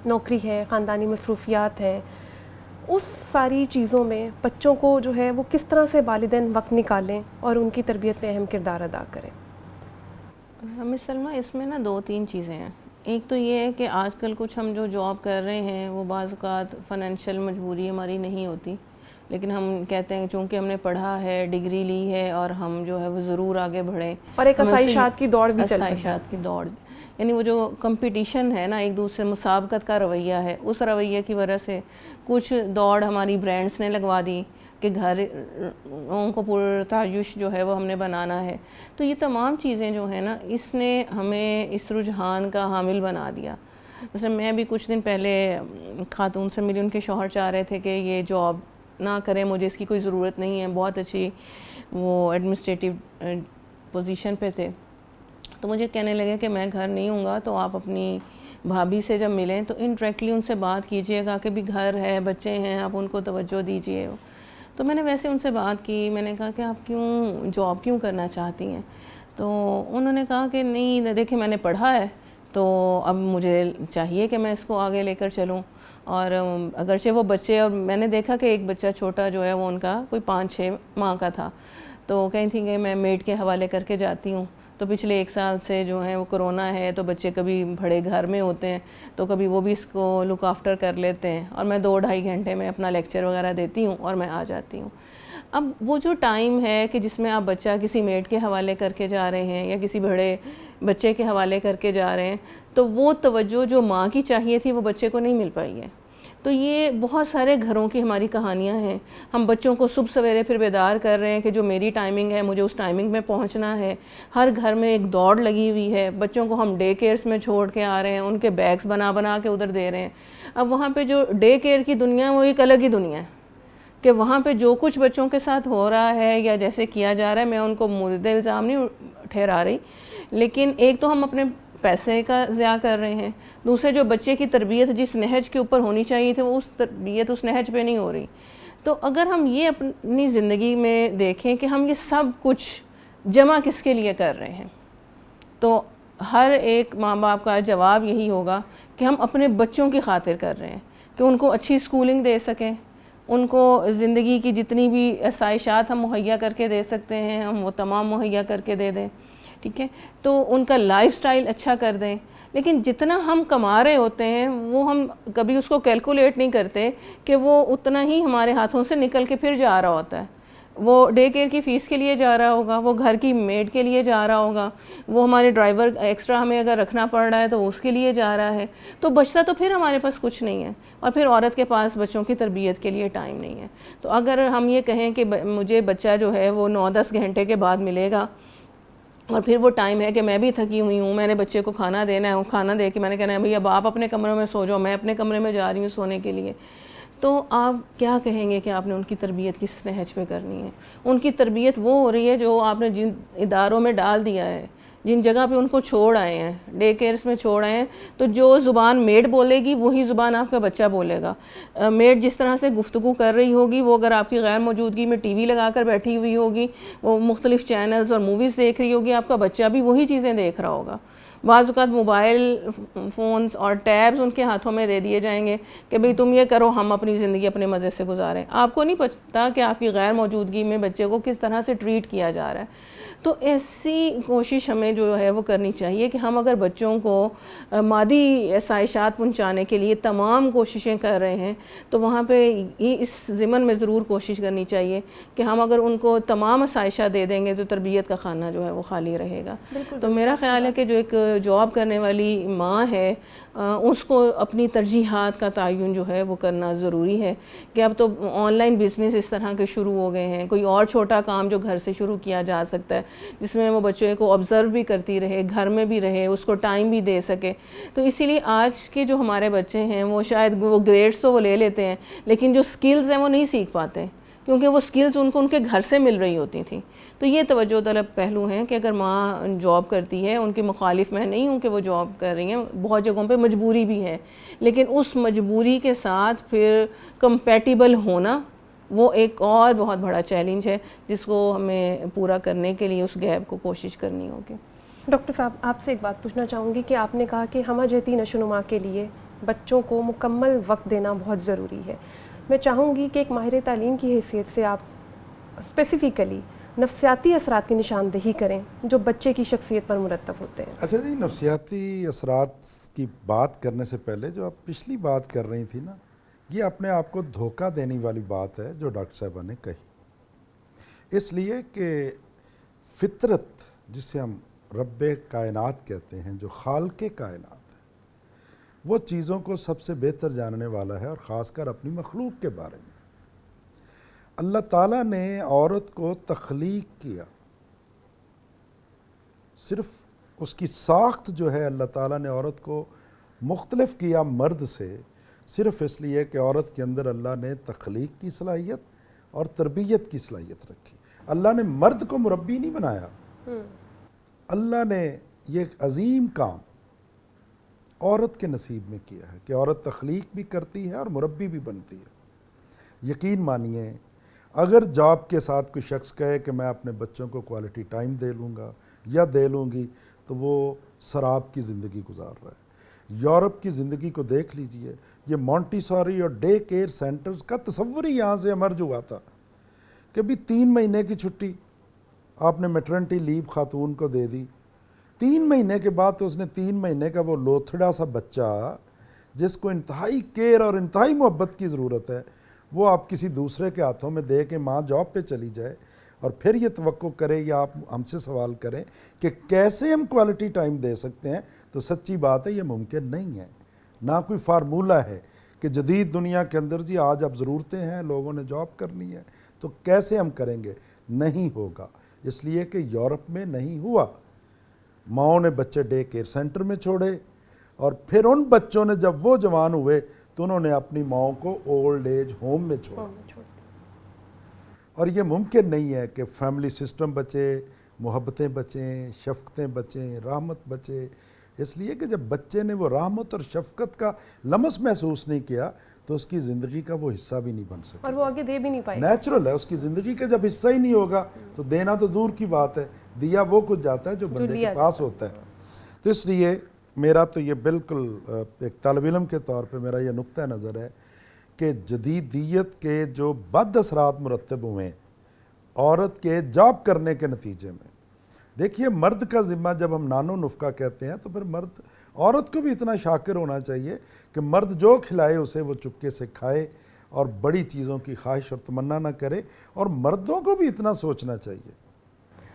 نوکری ہے، خاندانی مصروفیات ہیں، اس ساری چیزوں میں بچوں کو جو ہے وہ کس طرح سے والدین وقت نکالیں اور ان کی تربیت میں اہم کردار ادا کریں؟ ہمیں سلمہ اس میں نا 2-3 چیزیں ہیں۔ ایک تو یہ ہے کہ آج کل کچھ ہم جو جاب کر رہے ہیں وہ بعض اوقات فائنینشیل مجبوری ہماری نہیں ہوتی، لیکن ہم کہتے ہیں چونکہ ہم نے پڑھا ہے، ڈگری لی ہے اور ہم جو ہے وہ ضرور آگے بڑھیں، اور ایک آسائشات کی دوڑ بھی چل رہی ہے۔ آسائشات کی دوڑ، یعنی وہ جو کمپٹیشن ہے نا، ایک دوسرے مسابقت کا رویہ ہے، اس رویے کی وجہ سے کچھ دوڑ ہماری برانڈز نے لگوا دی کہ گھروں کو پرتعیش جو ہے وہ ہم نے بنانا ہے۔ تو یہ تمام چیزیں جو ہیں نا، اس نے ہمیں اس رجحان کا حامل بنا دیا۔ مثلا میں بھی کچھ دن پہلے خاتون سے ملی، ان کے شوہر چاہ رہے تھے کہ یہ جاب نہ کریں، مجھے اس کی کوئی ضرورت نہیں ہے، بہت اچھی وہ ایڈمنسٹریٹو پوزیشن پہ تھے۔ تو مجھے کہنے لگے کہ میں گھر نہیں ہوں گا تو آپ اپنی بھابھی سے جب ملیں تو انڈائریکٹلی ان سے بات کیجئے گا کہ بھی گھر ہے، بچے ہیں، آپ ان کو توجہ دیجئے۔ تو میں نے ویسے ان سے بات کی، میں نے کہا کہ آپ کیوں جاب کیوں کرنا چاہتی ہیں؟ تو انہوں نے کہا کہ نہیں دیکھیں، میں نے پڑھا ہے تو اب مجھے چاہیے کہ میں اس کو آگے لے کر چلوں۔ اور اگرچہ وہ بچے، اور میں نے دیکھا کہ ایک بچہ چھوٹا جو ہے وہ ان کا کوئی 5-6 ماہ کا تھا، تو کہیں تھی کہ میں میڈ کے حوالے کر کے جاتی ہوں۔ تو پچھلے 1 سال سے جو ہے وہ کرونا ہے، تو بچے کبھی بڑے گھر میں ہوتے ہیں تو کبھی وہ بھی اس کو لک آفٹر کر لیتے ہیں، اور میں 2-2.5 گھنٹے میں اپنا لیکچر وغیرہ دیتی ہوں اور میں آ جاتی ہوں۔ اب وہ جو ٹائم ہے کہ جس میں آپ بچہ کسی میڈ کے حوالے کر کے جا رہے ہیں یا کسی بڑے بچے کے حوالے کر کے جا رہے ہیں، تو وہ توجہ جو ماں کی چاہیے تھی وہ بچے کو نہیں مل پائی ہے۔ تو یہ بہت سارے گھروں کی ہماری کہانیاں ہیں۔ ہم بچوں کو صبح سویرے پھر بیدار کر رہے ہیں کہ جو میری ٹائمنگ ہے مجھے اس ٹائمنگ میں پہنچنا ہے۔ ہر گھر میں ایک دوڑ لگی ہوئی ہے، بچوں کو ہم ڈے کیئرس میں چھوڑ کے آ رہے ہیں، ان کے بیگز بنا بنا کے ادھر دے رہے ہیں۔ اب وہاں پہ جو ڈے کیئر کی دنیا ہے وہ ایک الگ ہی دنیا ہے کہ وہاں پہ جو کچھ بچوں کے ساتھ ہو رہا ہے یا جیسے کیا جا رہا ہے، میں ان کو مورد الزام نہیں ٹھہرا رہی، لیکن ایک تو ہم اپنے پیسے کا ضیاع کر رہے ہیں، دوسرے جو بچے کی تربیت جس نہج کے اوپر ہونی چاہیے تھی وہ اس تربیت اس نہج پہ نہیں ہو رہی۔ تو اگر ہم یہ اپنی زندگی میں دیکھیں کہ ہم یہ سب کچھ جمع کس کے لیے کر رہے ہیں، تو ہر ایک ماں باپ کا جواب یہی ہوگا کہ ہم اپنے بچوں کی خاطر کر رہے ہیں کہ ان کو اچھی سکولنگ دے سکیں، ان کو زندگی کی جتنی بھی آسائشات ہم مہیا کر کے دے سکتے ہیں ہم وہ تمام مہیا کر کے دے دیں۔ ٹھیک ہے، تو ان کا لائف سٹائل اچھا کر دیں. لیکن جتنا ہم کما رہے ہوتے ہیں وہ ہم کبھی اس کو کیلکولیٹ نہیں کرتے کہ وہ اتنا ہی ہمارے ہاتھوں سے نکل کے پھر جا رہا ہوتا ہے. وہ ڈے کیئر کی فیس کے لیے جا رہا ہوگا, وہ گھر کی میڈ کے لیے جا رہا ہوگا, وہ ہمارے ڈرائیور ایکسٹرا ہمیں اگر رکھنا پڑ رہا ہے تو اس کے لیے جا رہا ہے, تو بچتا تو پھر ہمارے پاس کچھ نہیں ہے. اور پھر عورت کے پاس بچوں کی تربیت کے لیے ٹائم نہیں ہے. تو اگر ہم یہ کہیں کہ مجھے بچہ جو ہے وہ 9-10 گھنٹے کے بعد ملے گا, اور پھر وہ ٹائم ہے کہ میں بھی تھکی ہوئی ہوں, میں نے بچے کو کھانا دینا ہے, کھانا دے کے میں نے کہنا ہے بھئی اب آپ اپنے کمرے میں سو جاؤ, میں اپنے کمرے میں جا رہی ہوں سونے کے لیے, تو آپ کیا کہیں گے کہ آپ نے ان کی تربیت کس نہج پہ کرنی ہے؟ ان کی تربیت وہ ہو رہی ہے جو آپ نے جن اداروں میں ڈال دیا ہے, جن جگہ پہ ان کو چھوڑ آئے ہیں, ڈے کیئرس میں چھوڑ آئے ہیں, تو جو زبان میڈ بولے گی وہی زبان آپ کا بچہ بولے گا. میڈ جس طرح سے گفتگو کر رہی ہوگی, وہ اگر آپ کی غیر موجودگی میں ٹی وی لگا کر بیٹھی ہوئی ہوگی, وہ مختلف چینلز اور موویز دیکھ رہی ہوگی, آپ کا بچہ بھی وہی چیزیں دیکھ رہا ہوگا. بعض اوقات موبائل فونز اور ٹیبز ان کے ہاتھوں میں دے دیے جائیں گے کہ بھئی تم یہ کرو, ہم اپنی زندگی اپنے مزے سے گزاریں. آپ کو نہیں پتہ کہ آپ کی غیر موجودگی میں بچے کو کس طرح سے ٹریٹ کیا جا رہا ہے. تو ایسی کوشش ہمیں جو ہے وہ کرنی چاہیے کہ ہم اگر بچوں کو مادی آسائشات پہنچانے کے لیے تمام کوششیں کر رہے ہیں, تو وہاں پہ یہ اس ضمن میں ضرور کوشش کرنی چاہیے کہ ہم اگر ان کو تمام آسائشہ دے دیں گے تو تربیت کا خانہ جو ہے وہ خالی رہے گا. تو میرا خیال ہے کہ جو ایک جاب کرنے والی ماں ہے, اس کو اپنی ترجیحات کا تعین جو ہے وہ کرنا ضروری ہے. کہ اب تو آن لائن بزنس اس طرح کے شروع ہو گئے ہیں, کوئی اور چھوٹا کام جو گھر سے شروع کیا جا سکتا ہے جس میں وہ بچے کو آبزرو بھی کرتی رہے, گھر میں بھی رہے, اس کو ٹائم بھی دے سکے. تو اسی لیے آج کے جو ہمارے بچے ہیں وہ شاید وہ گریڈز تو وہ لے لیتے ہیں, لیکن جو سکلز ہیں وہ نہیں سیکھ پاتے, کیونکہ وہ سکلز ان کو ان کے گھر سے مل رہی ہوتی تھیں. تو یہ توجہ طلب پہلو ہیں کہ اگر ماں جاب کرتی ہے, ان کی مخالف میں نہیں ہوں کہ وہ جاب کر رہی ہیں, بہت جگہوں پہ مجبوری بھی ہے, لیکن اس مجبوری کے ساتھ پھر کمپیٹیبل ہونا وہ ایک اور بہت بڑا چیلنج ہے جس کو ہمیں پورا کرنے کے لیے اس گیپ کو کوشش کرنی ہوگی. ڈاکٹر صاحب, آپ سے ایک بات پوچھنا چاہوں گی کہ آپ نے کہا کہ ہمہ جہتی نشو و نما کے لیے بچوں کو مکمل وقت دینا بہت ضروری ہے. میں چاہوں گی کہ ایک ماہر تعلیم کی حیثیت سے آپ اسپیسیفکلی نفسیاتی اثرات کی نشاندہی کریں جو بچے کی شخصیت پر مرتب ہوتے ہیں. اچھا جی, نفسیاتی اثرات کی بات کرنے سے پہلے جو آپ پچھلی بات کر رہی تھی نا, یہ اپنے آپ کو دھوکہ دینے والی بات ہے جو ڈاکٹر صاحبہ نے کہی. اس لیے کہ فطرت جسے ہم رب کائنات کہتے ہیں, جو خالق کائنات ہے, وہ چیزوں کو سب سے بہتر جاننے والا ہے, اور خاص کر اپنی مخلوق کے بارے میں. اللہ تعالیٰ نے عورت کو تخلیق کیا, صرف اس کی ساخت جو ہے اللہ تعالیٰ نے عورت کو مختلف کیا مرد سے, صرف اس لیے کہ عورت کے اندر اللہ نے تخلیق کی صلاحیت اور تربیت کی صلاحیت رکھی. اللہ نے مرد کو مربی نہیں بنایا, اللہ نے یہ عظیم کام عورت کے نصیب میں کیا ہے کہ عورت تخلیق بھی کرتی ہے اور مربی بھی بنتی ہے. یقین مانیے, اگر جاب کے ساتھ کوئی شخص کہے کہ میں اپنے بچوں کو کوالٹی ٹائم دے لوں گا یا دے لوں گی, تو وہ سراب کی زندگی گزار رہا ہے. یورپ کی زندگی کو دیکھ لیجئے, یہ مونٹیسوری اور ڈے کیئر سینٹرز کا تصور ہی یہاں سے امرج ہوا تھا کہ بھی 3 مہینے کی چھٹی آپ نے میٹرنٹی لیو خاتون کو دے دی, 3 مہینے کے بعد تو اس نے 3 مہینے کا وہ لوتھڑا سا بچہ جس کو انتہائی کیئر اور انتہائی محبت کی ضرورت ہے, وہ آپ کسی دوسرے کے ہاتھوں میں دے کے ماں جاب پہ چلی جائے اور پھر یہ توقع کرے یا آپ ہم سے سوال کریں کہ کیسے ہم کوالٹی ٹائم دے سکتے ہیں, تو سچی بات ہے یہ ممکن نہیں ہے. نہ کوئی فارمولہ ہے کہ جدید دنیا کے اندر جی آج اب ضرورتیں ہیں, لوگوں نے جاب کرنی ہے, تو کیسے ہم کریں گے. نہیں ہوگا, اس لیے کہ یورپ میں نہیں ہوا. ماؤں نے بچے ڈے کیئر سینٹر میں چھوڑے, اور پھر ان بچوں نے جب وہ جوان ہوئے تو انہوں نے اپنی ماؤں کو اولڈ ایج ہوم میں چھوڑا. اور یہ ممکن نہیں ہے کہ فیملی سسٹم بچے, محبتیں بچیں, شفقتیں بچیں, رحمت بچے. اس لیے کہ جب بچے نے وہ رحمت اور شفقت کا لمس محسوس نہیں کیا تو اس کی زندگی کا وہ حصہ بھی نہیں بن سکتا, اور وہ آگے دے بھی نہیں پائے. نیچرل ہے, اس کی زندگی کا جب حصہ ہی نہیں ہوگا تو دینا تو دور کی بات ہے, دیا وہ کچھ جاتا ہے جو بندے کے پاس ہوتا ہے. تو اس لیے میرا تو یہ بالکل ایک طالب علم کے طور پہ میرا یہ نقطہ نظر ہے کہ جدیدیت کے جو بد اثرات مرتب ہوئے عورت کے جاب کرنے کے نتیجے میں, دیکھیے مرد کا ذمہ جب ہم نانو نفقہ کہتے ہیں تو پھر مرد عورت کو بھی اتنا شاکر ہونا چاہیے کہ مرد جو کھلائے اسے وہ چپکے سے کھائے اور بڑی چیزوں کی خواہش اور تمنا نہ کرے، اور مردوں کو بھی اتنا سوچنا چاہیے۔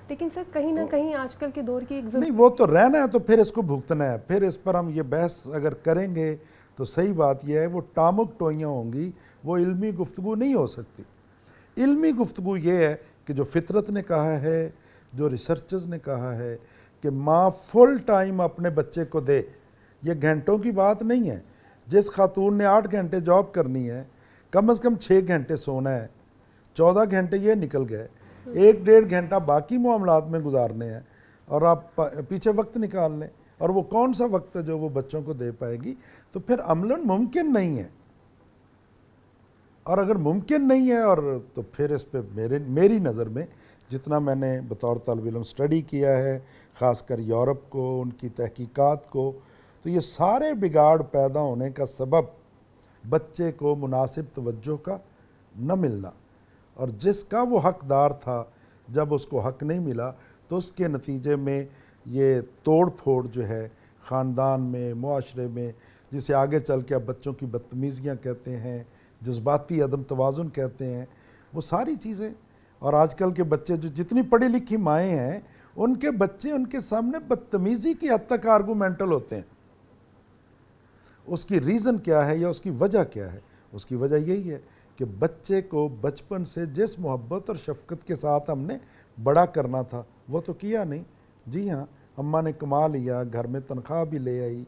لیکن سر کہیں نہ کہیں آج کل کے دور کی ایک نہیں، وہ تو رہنا ہے تو پھر اس کو بھگتنا ہے، پھر اس پر ہم یہ بحث اگر کریں گے تو صحیح بات یہ ہے وہ ٹامک ٹوئیاں ہوں گی، وہ علمی گفتگو نہیں ہو سکتی۔ علمی گفتگو یہ ہے کہ جو فطرت نے کہا ہے، جو ریسرچز نے کہا ہے کہ ماں فل ٹائم اپنے بچے کو دے، یہ گھنٹوں کی بات نہیں ہے۔ جس خاتون نے 8 گھنٹے جاب کرنی ہے، کم از کم 6 گھنٹے سونا ہے، 14 گھنٹے یہ نکل گئے، 1-1.5 گھنٹہ باقی معاملات میں گزارنے ہیں، اور آپ پیچھے وقت نکال لیں، اور وہ کون سا وقت ہے جو وہ بچوں کو دے پائے گی؟ تو پھر عملاً ممکن نہیں ہے، اور اگر ممکن نہیں ہے اور تو پھر اس پہ میری نظر میں جتنا میں نے بطور طالب علم اسٹڈی کیا ہے، خاص کر یورپ کو، ان کی تحقیقات کو، تو یہ سارے بگاڑ پیدا ہونے کا سبب بچے کو مناسب توجہ کا نہ ملنا، اور جس کا وہ حقدار تھا جب اس کو حق نہیں ملا تو اس کے نتیجے میں یہ توڑ پھوڑ جو ہے خاندان میں، معاشرے میں، جسے آگے چل کے اب بچوں کی بدتمیزیاں کہتے ہیں، جذباتی عدم توازن کہتے ہیں، وہ ساری چیزیں۔ اور آج کل کے بچے جو جتنی پڑھی لکھی مائیں ہیں، ان کے بچے ان کے سامنے بدتمیزی کی حد تک آرگومنٹل ہوتے ہیں۔ اس کی ریزن کیا ہے یا اس کی وجہ کیا ہے؟ اس کی وجہ یہی ہے کہ بچے کو بچپن سے جس محبت اور شفقت کے ساتھ ہم نے بڑا کرنا تھا وہ تو کیا نہیں۔ جی ہاں، اماں نے کما لیا، گھر میں تنخواہ بھی لے آئی،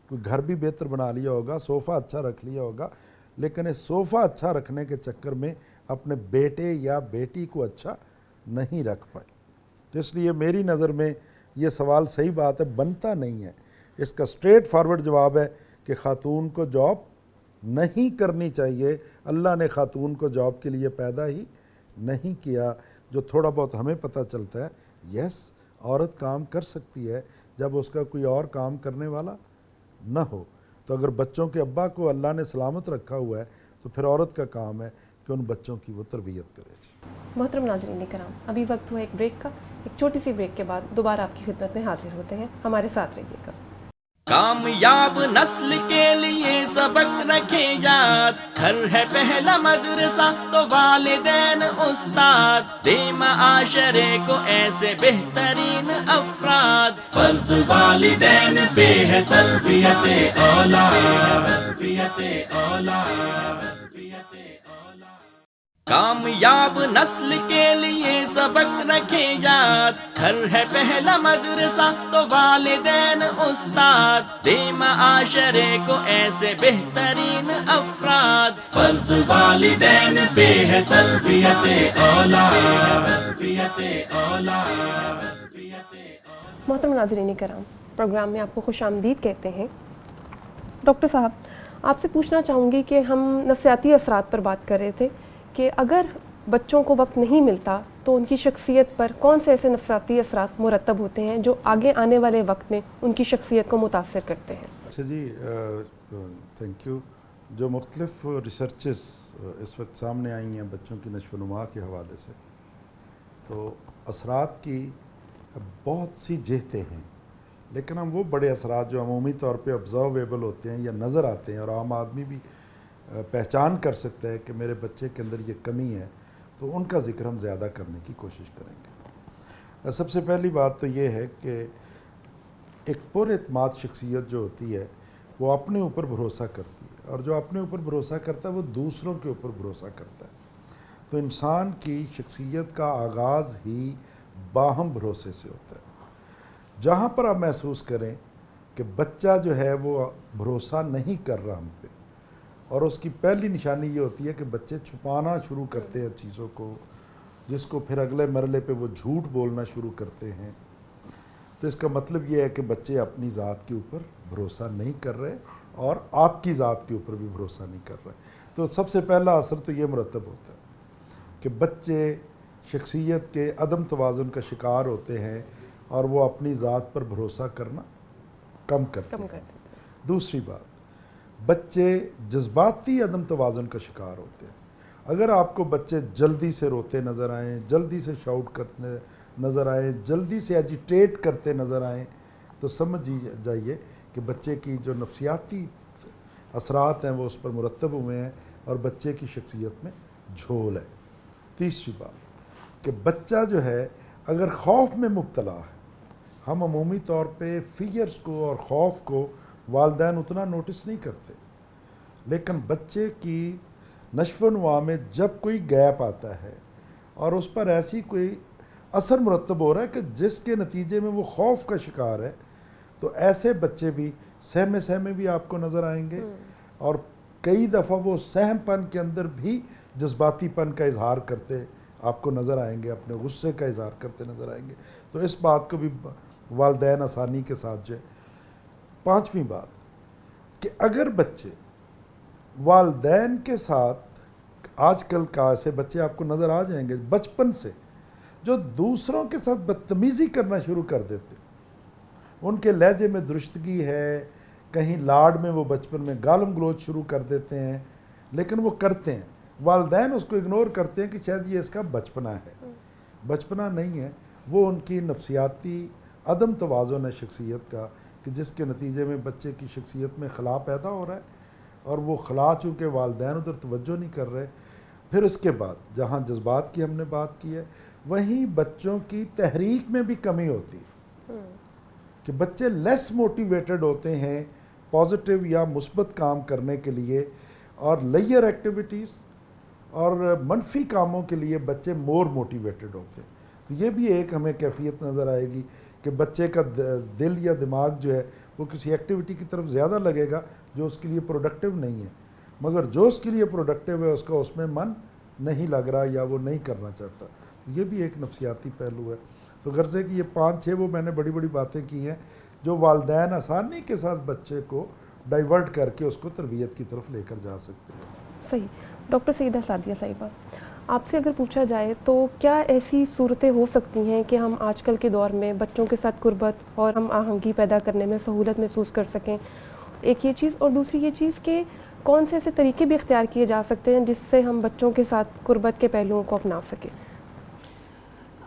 کوئی گھر بھی بہتر بنا لیا ہوگا، صوفہ اچھا رکھ لیا ہوگا، لیکن اس صوفہ اچھا رکھنے کے چکر میں اپنے بیٹے یا بیٹی کو اچھا نہیں رکھ پائے۔ تو اس لیے میری نظر میں یہ سوال صحیح بات ہے، بنتا نہیں ہے۔ اس کا اسٹریٹ فارورڈ جواب ہے کہ خاتون کو جاب نہیں کرنی چاہیے۔ اللہ نے خاتون کو جاب کے لیے پیدا ہی نہیں کیا۔ جو تھوڑا بہت ہمیں پتہ چلتا ہے، یس عورت کام کر سکتی ہے جب اس کا کوئی اور کام کرنے والا نہ ہو۔ تو اگر بچوں کے ابا کو اللہ نے سلامت رکھا ہوا ہے تو پھر عورت کا کام ہے کہ ان بچوں کی وہ تربیت کرے۔ محترم ناظرین کرام، ابھی وقت ہوا ایک بریک کا۔ ایک چھوٹی سی بریک کے بعد دوبارہ آپ کی خدمت میں حاضر ہوتے ہیں، ہمارے ساتھ رہیے گا۔ کامیاب نسل کے لیے سبق رکھے یاد، گھر ہے پہلا مدرسہ تو والدین استاد، دے معاشرے کو ایسے بہترین افراد، فرض والدین پہ ہے تربیت اولاد، تربیت اولاد۔ کامیاب نسل کے لیے سبق رکھے یاد، گھر ہے پہلا مدرسہ تو والدین استاد، دے معاشرے کو ایسے بہترین افراد، فرض والدین پہ ہے تربیت اولاد، تربیت اولاد۔ محترم ناظرین کرام، پروگرام میں آپ کو خوش آمدید کہتے ہیں۔ ڈاکٹر صاحب، آپ سے پوچھنا چاہوں گی کہ ہم نفسیاتی اثرات پر بات کر رہے تھے کہ اگر بچوں کو وقت نہیں ملتا تو ان کی شخصیت پر کون سے ایسے نفسیاتی اثرات مرتب ہوتے ہیں جو آگے آنے والے وقت میں ان کی شخصیت کو متاثر کرتے ہیں؟ اچھا جی، تھینک یو۔ جو مختلف ریسرچز اس وقت سامنے آئی ہیں بچوں کی نشو و نما کے حوالے سے، تو اثرات کی بہت سی جہتیں ہیں، لیکن ہم وہ بڑے اثرات جو عمومی طور پہ آبزرویبل ہوتے ہیں یا نظر آتے ہیں اور عام آدمی بھی پہچان کر سکتا ہے کہ میرے بچے کے اندر یہ کمی ہے، تو ان کا ذکر ہم زیادہ کرنے کی کوشش کریں گے۔ سب سے پہلی بات تو یہ ہے کہ ایک پر اعتماد شخصیت جو ہوتی ہے وہ اپنے اوپر بھروسہ کرتی ہے، اور جو اپنے اوپر بھروسہ کرتا ہے وہ دوسروں کے اوپر بھروسہ کرتا ہے۔ تو انسان کی شخصیت کا آغاز ہی باہم بھروسے سے ہوتا ہے۔ جہاں پر آپ محسوس کریں کہ بچہ جو ہے وہ بھروسہ نہیں کر رہا ہم پہ، اور اس کی پہلی نشانی یہ ہوتی ہے کہ بچے چھپانا شروع کرتے ہیں چیزوں کو، جس کو پھر اگلے مرحلے پہ وہ جھوٹ بولنا شروع کرتے ہیں، تو اس کا مطلب یہ ہے کہ بچے اپنی ذات کے اوپر بھروسہ نہیں کر رہے اور آپ کی ذات کے اوپر بھی بھروسہ نہیں کر رہے۔ تو سب سے پہلا اثر تو یہ مرتب ہوتا ہے کہ بچے شخصیت کے عدم توازن کا شکار ہوتے ہیں اور وہ اپنی ذات پر بھروسہ کرنا کم کرتے ہیں۔ دوسری بات، بچے جذباتی عدم توازن کا شکار ہوتے ہیں۔ اگر آپ کو بچے جلدی سے روتے نظر آئیں، جلدی سے شاؤٹ کرتے نظر آئیں، جلدی سے ایجیٹیٹ کرتے نظر آئیں، تو سمجھ جائیے کہ بچے کی جو نفسیاتی اثرات ہیں وہ اس پر مرتب ہوئے ہیں اور بچے کی شخصیت میں جھول ہے۔ تیسری بات کہ بچہ جو ہے اگر خوف میں مبتلا ہے، ہم عمومی طور پہ فیئرز کو اور خوف کو والدین اتنا نوٹس نہیں کرتے، لیکن بچے کی نشو و نما میں جب کوئی گیپ آتا ہے اور اس پر ایسی کوئی اثر مرتب ہو رہا ہے کہ جس کے نتیجے میں وہ خوف کا شکار ہے، تو ایسے بچے بھی سہمے بھی آپ کو نظر آئیں گے، اور کئی دفعہ وہ سہم پن کے اندر بھی جذباتی پن کا اظہار کرتے آپ کو نظر آئیں گے، اپنے غصے کا اظہار کرتے نظر آئیں گے۔ تو اس بات کو بھی والدین آسانی کے ساتھ جو ہے۔ پانچویں بات کہ اگر بچے والدین کے ساتھ، آج کل کا ایسے بچے آپ کو نظر آ جائیں گے بچپن سے جو دوسروں کے ساتھ بدتمیزی کرنا شروع کر دیتے، ان کے لہجے میں درستگی ہے، کہیں لاڈ میں وہ بچپن میں گالم گلوچ شروع کر دیتے ہیں، لیکن وہ کرتے ہیں، والدین اس کو اگنور کرتے ہیں کہ شاید یہ اس کا بچپنا ہے۔ بچپنا نہیں ہے، وہ ان کی نفسیاتی عدم توازن ہے شخصیت کا، کہ جس کے نتیجے میں بچے کی شخصیت میں خلا پیدا ہو رہا ہے، اور وہ خلا چونکہ والدین ادھر توجہ نہیں کر رہے۔ پھر اس کے بعد جہاں جذبات کی ہم نے بات کی ہے، وہیں بچوں کی تحریک میں بھی کمی ہوتی ہے، کہ بچے لیس موٹیویٹڈ ہوتے ہیں پازیٹیو یا مثبت کام کرنے کے لیے، اور لیئر ایکٹیویٹیز اور منفی کاموں کے لیے بچے مور موٹیویٹڈ ہوتے ہیں۔ تو یہ بھی ایک ہمیں کیفیت نظر آئے گی کہ بچے کا دل یا دماغ جو ہے وہ کسی ایکٹیویٹی کی طرف زیادہ لگے گا جو اس کے لیے پروڈکٹیو نہیں ہے، مگر جو اس کے لیے پروڈکٹیو ہے اس کا اس میں من نہیں لگ رہا یا وہ نہیں کرنا چاہتا۔ یہ بھی ایک نفسیاتی پہلو ہے۔ تو غرض کہ یہ 5-6 وہ میں نے بڑی بڑی باتیں کی ہیں جو والدین آسانی کے ساتھ بچے کو ڈائیورٹ کر کے اس کو تربیت کی طرف لے کر جا سکتے ہیں۔ صحیح۔ ڈاکٹر سعیدہ سعدیہ صاحبہ، آپ سے اگر پوچھا جائے تو کیا ایسی صورتیں ہو سکتی ہیں کہ ہم آج کل کے دور میں بچوں کے ساتھ قربت اور ہم آہنگی پیدا کرنے میں سہولت محسوس کر سکیں؟ ایک یہ چیز، اور دوسری یہ چیز کہ کون سے ایسے طریقے بھی اختیار کیے جا سکتے ہیں جس سے ہم بچوں کے ساتھ قربت کے پہلوؤں کو اپنا سکیں؟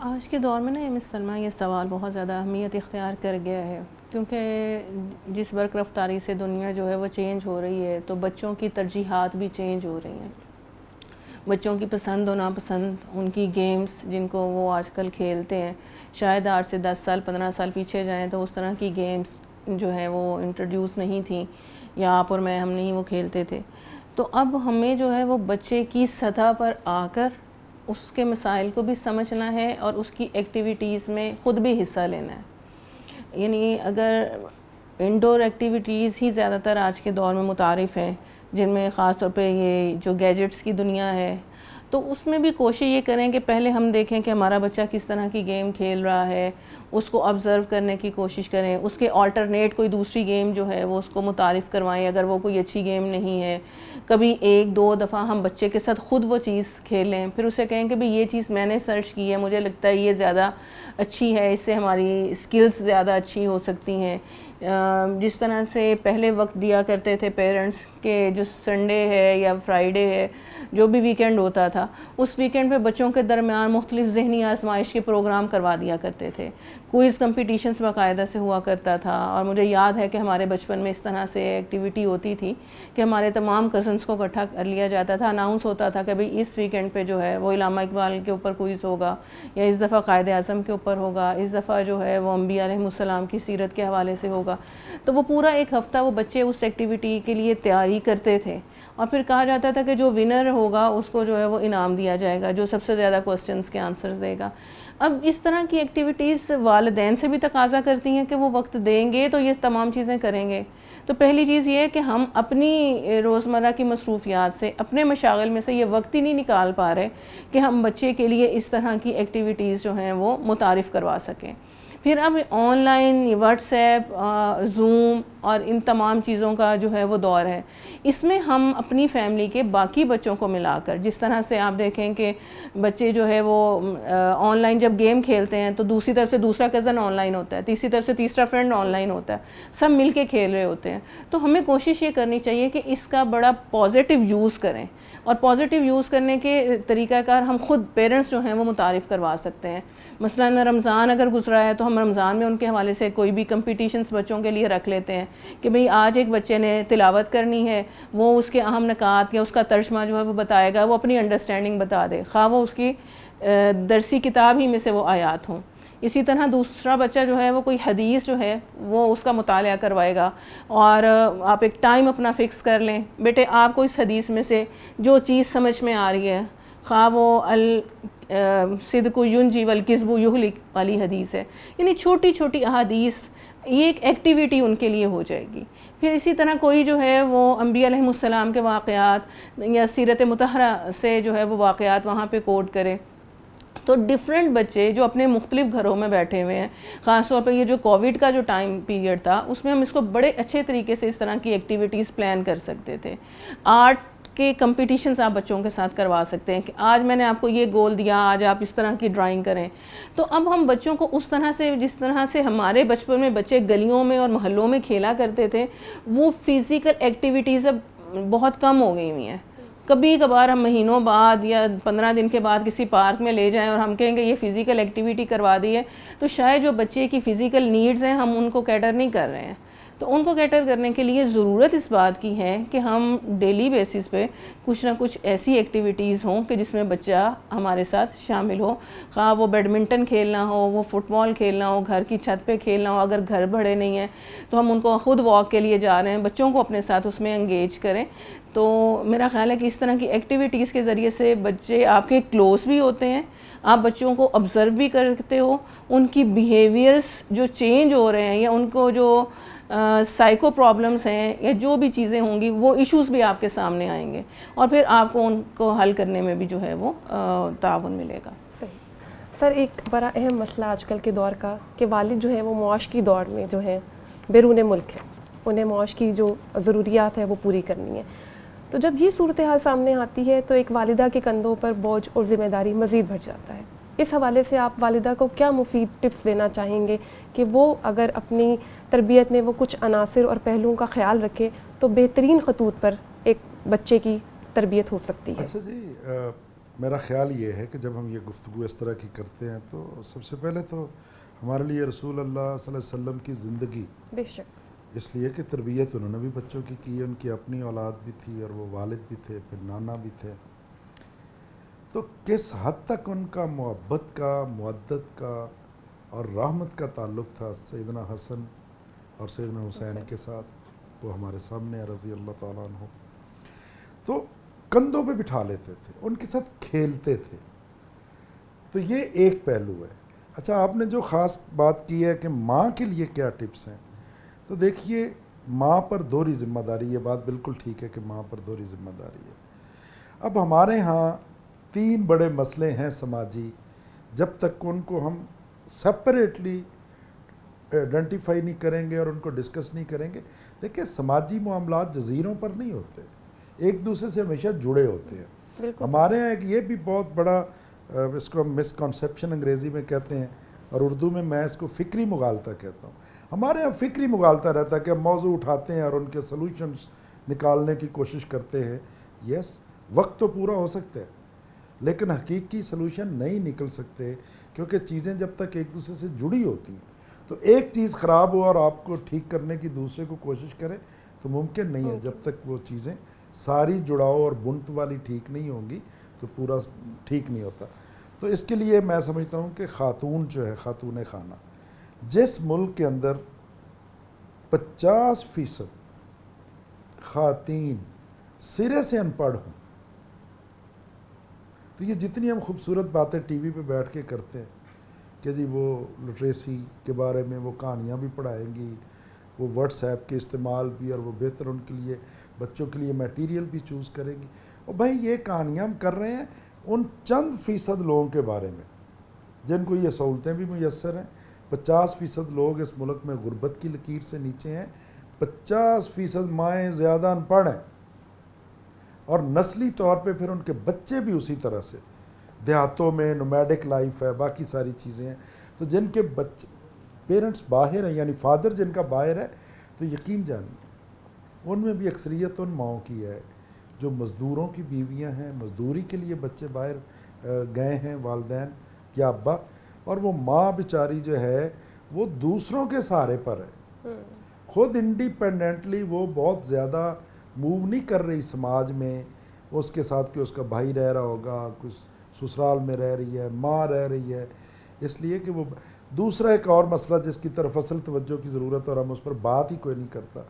آج کے دور میں نا مس سلمہ یہ سوال بہت زیادہ اہمیت اختیار کر گیا ہے، کیونکہ جس برق رفتاری سے دنیا جو ہے وہ چینج ہو رہی ہے، تو بچوں کی ترجیحات بھی چینج ہو رہی ہیں۔ بچوں کی پسند و ناپسند، ان کی گیمز جن کو وہ آج کل کھیلتے ہیں، شاید آج سے 10 سال 15 سال پیچھے جائیں تو اس طرح کی گیمز جو ہیں وہ انٹروڈیوس نہیں تھیں، یا آپ اور میں ہم نہیں وہ کھیلتے تھے۔ تو اب ہمیں جو ہے وہ بچے کی سطح پر آ کر اس کے مسائل کو بھی سمجھنا ہے اور اس کی ایکٹیویٹیز میں خود بھی حصہ لینا ہے۔ یعنی اگر انڈور ایکٹیویٹیز ہی زیادہ تر آج کے دور میں متعارف ہیں، جن میں خاص طور پہ یہ جو گیجٹس کی دنیا ہے، تو اس میں بھی کوشش یہ کریں کہ پہلے ہم دیکھیں کہ ہمارا بچہ کس طرح کی گیم کھیل رہا ہے، اس کو آبزرو کرنے کی کوشش کریں، اس کے آلٹرنیٹ کوئی دوسری گیم جو ہے وہ اس کو متعارف کروائیں اگر وہ کوئی اچھی گیم نہیں ہے۔ کبھی 1-2 دفعہ ہم بچے کے ساتھ خود وہ چیز کھیلیں، پھر اسے کہیں کہ یہ چیز میں نے سرچ کی ہے، مجھے لگتا ہے یہ زیادہ اچھی ہے، اس سے ہماری سکلز زیادہ اچھی ہو سکتی ہیں۔ جس طرح سے پہلے وقت دیا کرتے تھے پیرنٹس کہ جو سنڈے ہے یا فرائیڈے ہے، جو بھی ویکینڈ ہوتا تھا، اس ویکینڈ پہ بچوں کے درمیان مختلف ذہنی آزمائش کے پروگرام کروا دیا کرتے تھے، کوئز کمپٹیشنز باقاعدہ سے ہوا کرتا تھا۔ اور مجھے یاد ہے کہ ہمارے بچپن میں اس طرح سے ایکٹیویٹی ہوتی تھی کہ ہمارے تمام کزنس کو اکٹھا کر لیا جاتا تھا، اناؤنس ہوتا تھا کہ بھئی اس ویکینڈ پہ جو ہے وہ علامہ اقبال کے اوپر کوئز ہوگا، یا اس دفعہ قائد اعظم کے اوپر ہوگا، اس دفعہ جو ہے وہ انبیاء علیہ السلام کی سیرت کے حوالے سے ہوگا۔ تو وہ پورا ایک ہفتہ وہ بچے اس ایکٹیویٹی کے لیے تیاری کرتے تھے، اور پھر کہا جاتا تھا کہ جو ونر ہوگا اس کو جو ہے وہ انعام دیا جائے گا، جو سب سے زیادہ کوسچنز کے آنسرز دے گا۔ اب اس طرح کی ایکٹیویٹیز والدین سے بھی تقاضا کرتی ہیں کہ وہ وقت دیں گے تو یہ تمام چیزیں کریں گے۔ تو پہلی چیز یہ ہے کہ ہم اپنی روزمرہ کی مصروفیات سے، اپنے مشاغل میں سے یہ وقت ہی نہیں نکال پا رہے کہ ہم بچے کے لیے اس طرح کی ایکٹیویٹیز جو ہیں وہ متعارف کروا سکیں۔ پھر اب on line what's app, zoom اور ان تمام چیزوں کا جو ہے وہ دور ہے. اس میں ہم اپنی فیملی کے باقی بچوں کو ملا کر, جس طرح سے آپ دیکھیں کہ بچے جو ہے وہ آن لائن جب گیم کھیلتے ہیں تو دوسری طرف سے دوسرا کزن آن لائن ہوتا ہے, تیسری طرف سے تیسرا فرینڈ آن لائن ہوتا ہے, سب مل کے کھیل رہے ہوتے ہیں. تو ہمیں کوشش یہ کرنی چاہیے کہ اس کا بڑا پازیٹیو یوز کریں, اور پازیٹیو یوز کرنے کے طریقہ کار ہم خود پیرنٹس جو ہیں وہ متعارف کروا سکتے ہیں. مثلاً رمضان اگر گزرا ہے تو ہم رمضان میں ان کے حوالے سے کوئی بھی کمپٹیشنز بچوں کے لیے رکھ لیتے ہیں کہ بھئی آج ایک بچے نے تلاوت کرنی ہے, وہ اس کے اہم نکات یا اس کا ترجمہ جو ہے وہ بتائے گا, وہ اپنی انڈرسٹینڈنگ بتا دے, خواہ وہ اس کی درسی کتاب ہی میں سے وہ آیات ہوں. اسی طرح دوسرا بچہ جو ہے وہ کوئی حدیث جو ہے وہ اس کا مطالعہ کروائے گا, اور آپ ایک ٹائم اپنا فکس کر لیں, بیٹے آپ کو اس حدیث میں سے جو چیز سمجھ میں آ رہی ہے, خواہ وہ الصدق ینجی والکذب یہلک والی حدیث ہے, یعنی چھوٹی چھوٹی احادیث, یہ ایک ایکٹیویٹی ان کے لیے ہو جائے گی. پھر اسی طرح کوئی جو ہے وہ انبیاء علیہ السلام کے واقعات یا سیرت مطہرہ سے جو ہے وہ واقعات وہاں پہ کوٹ کرے. تو ڈیفرنٹ بچے جو اپنے مختلف گھروں میں بیٹھے ہوئے ہیں, خاص طور پہ یہ جو کووڈ کا جو ٹائم پیریڈ تھا اس میں ہم اس کو بڑے اچھے طریقے سے اس طرح کی ایکٹیویٹیز پلان کر سکتے تھے. آرٹ کے کمپٹیشنز آپ بچوں کے ساتھ کروا سکتے ہیں کہ آج میں نے آپ کو یہ گول دیا, آج آپ اس طرح کی ڈرائنگ کریں. تو اب ہم بچوں کو اس طرح سے, جس طرح سے ہمارے بچپن میں بچے گلیوں میں اور محلوں میں کھیلا کرتے تھے, وہ فزیکل ایکٹیویٹیز اب بہت کم ہو گئی ہوئی ہیں. کبھی کبھار ہم مہینوں بعد یا 15 دن کے بعد کسی پارک میں لے جائیں اور ہم کہیں گے یہ فزیکل ایکٹیویٹی کروا دی ہے, تو شاید جو بچے کی فزیکل نیڈز ہیں ہم ان کو کیٹر نہیں کر رہے ہیں. تو ان کو کیٹر کرنے کے لیے ضرورت اس بات کی ہے کہ ہم ڈیلی بیسس پہ کچھ نہ کچھ ایسی ایکٹیویٹیز ہوں کہ جس میں بچہ ہمارے ساتھ شامل ہو, خواہ وہ بیڈمنٹن کھیلنا ہو, وہ فٹ بال کھیلنا ہو, گھر کی چھت پہ کھیلنا ہو, اگر گھر بڑے نہیں ہیں تو ہم ان کو خود واک کے لیے جا رہے ہیں, بچوں کو اپنے ساتھ اس میں انگیج کریں. تو میرا خیال ہے کہ اس طرح کی ایکٹیویٹیز کے ذریعے سے بچے آپ کے کلوز بھی ہوتے ہیں, آپ بچوں کو آبزرو بھی کرتے ہو, ان کی بیہیویئرس جو چینج ہو رہے ہیں یا ان کو جو سائیکو پرابلمس ہیں یا جو بھی چیزیں ہوں گی وہ ایشوز بھی آپ کے سامنے آئیں گے, اور پھر آپ کو ان کو حل کرنے میں بھی جو ہے وہ تعاون ملے گا. صحیح سر, ایک بڑا اہم مسئلہ آج کل کے دور کا کہ والد جو ہے وہ معاش کی دور میں جو ہے بیرون ملک ہے, انہیں معاش کی جو ضروریات ہے وہ پوری کرنی ہے. تو جب یہ صورتحال سامنے آتی ہے تو ایک والدہ کے کندھوں پر بوجھ اور ذمہ داری مزید بڑھ جاتا ہے. اس حوالے سے آپ والدہ کو کیا مفید ٹپس دینا چاہیں گے کہ وہ اگر اپنی تربیت میں وہ کچھ عناصر اور پہلوؤں کا خیال رکھے تو بہترین خطوط پر ایک بچے کی تربیت ہو سکتی ہے؟ اچھا جی, میرا خیال یہ ہے کہ جب ہم یہ گفتگو اس طرح کی کرتے ہیں تو سب سے پہلے تو ہمارے لیے رسول اللہ صلی اللہ علیہ وسلم کی زندگی, بے شک, اس لیے کہ تربیت انہوں نے بھی بچوں کی, ان کی اپنی اولاد بھی تھی اور وہ والد بھی تھے, پھر نانا بھی تھے. تو کس حد تک ان کا محبت کا, مودت کا اور رحمت کا تعلق تھا سیدنا حسن اور سیدنا حسین کے ساتھ, وہ ہمارے سامنے رضی اللہ تعالیٰ عنہ. تو کندھوں پہ بٹھا لیتے تھے, ان کے ساتھ کھیلتے تھے. تو یہ ایک پہلو ہے. اچھا, آپ نے جو خاص بات کی ہے کہ ماں کے لیے کیا ٹپس ہیں, تو دیکھیے ماں پر دوہری ذمہ داری, یہ بات بالکل ٹھیک ہے کہ ماں پر دوہری ذمہ داری ہے. اب ہمارے ہاں 3 بڑے مسئلے ہیں سماجی, جب تک ان کو ہم سپریٹلی آئیڈینٹیفائی نہیں کریں گے اور ان کو ڈسکس نہیں کریں گے. دیکھیں, سماجی معاملات جزیروں پر نہیں ہوتے, ایک دوسرے سے ہمیشہ جڑے ہوتے ہیں. ہمارے ہاں ایک یہ بھی بہت بڑا, اس کو ہم مسکنسیپشن انگریزی میں کہتے ہیں اور اردو میں اس کو فکری مغالطہ کہتا ہوں. ہمارے یہاں فکری مغالطہ رہتا ہے کہ ہم موضوع اٹھاتے ہیں اور ان کے سلوشنز نکالنے کی کوشش کرتے ہیں. یس, وقت تو پورا ہو سکتا ہے لیکن حقیقی سلوشن نہیں نکل سکتے, کیونکہ چیزیں جب تک ایک دوسرے سے جڑی ہوتی ہیں تو ایک چیز خراب ہو اور آپ کو ٹھیک کرنے کی دوسرے کو کوشش کرے تو ممکن نہیں ہے. جب تک وہ چیزیں ساری جڑاؤ اور بنت والی ٹھیک نہیں ہوں گی تو پورا ٹھیک نہیں ہوتا. تو اس کے لیے میں سمجھتا ہوں کہ خاتون جو ہے, خاتون خانہ, جس ملک کے اندر 50% خواتین سرے سے ان پڑھ ہوں, تو یہ جتنی ہم خوبصورت باتیں ٹی وی پہ بیٹھ کے کرتے ہیں کہ جی وہ لٹریسی کے بارے میں وہ کہانیاں بھی پڑھائیں گی, وہ واٹس ایپ کے استعمال بھی, اور وہ بہتر ان کے لیے بچوں کے لیے میٹیریل بھی چوز کریں گی. اور بھائی یہ کہانیاں ہم کر رہے ہیں ان چند فیصد لوگوں کے بارے میں جن کو یہ سہولتیں بھی میسر ہیں. 50% لوگ اس ملک میں غربت کی لکیر سے نیچے ہیں, 50% مائیں زیادہ ان پڑھ ہیں اور نسلی طور پہ پھر ان کے بچے بھی اسی طرح سے، دیہاتوں میں نومیڈک لائف ہے، باقی ساری چیزیں ہیں، تو جن کے بچے پیرنٹس باہر ہیں، یعنی فادر جن کا باہر ہے، تو یقین جانیے ان میں بھی اکثریت ان ماؤں کی ہے جو مزدوروں کی بیویاں ہیں، مزدوری کے لیے بچے باہر گئے ہیں والدین یا ابا، اور وہ ماں بیچاری جو ہے وہ دوسروں کے سہارے پر ہے، خود انڈیپینڈنٹلی وہ بہت زیادہ موو نہیں کر رہی سماج میں، اس کے ساتھ کہ اس کا بھائی رہ رہا ہوگا، کچھ سسرال میں رہ رہی ہے، ماں رہ رہی ہے، اس لیے کہ وہ دوسرا ایک اور مسئلہ جس کی طرف اصل توجہ کی ضرورت ہے اور ہم اس پر بات ہی کوئی نہیں کرتا،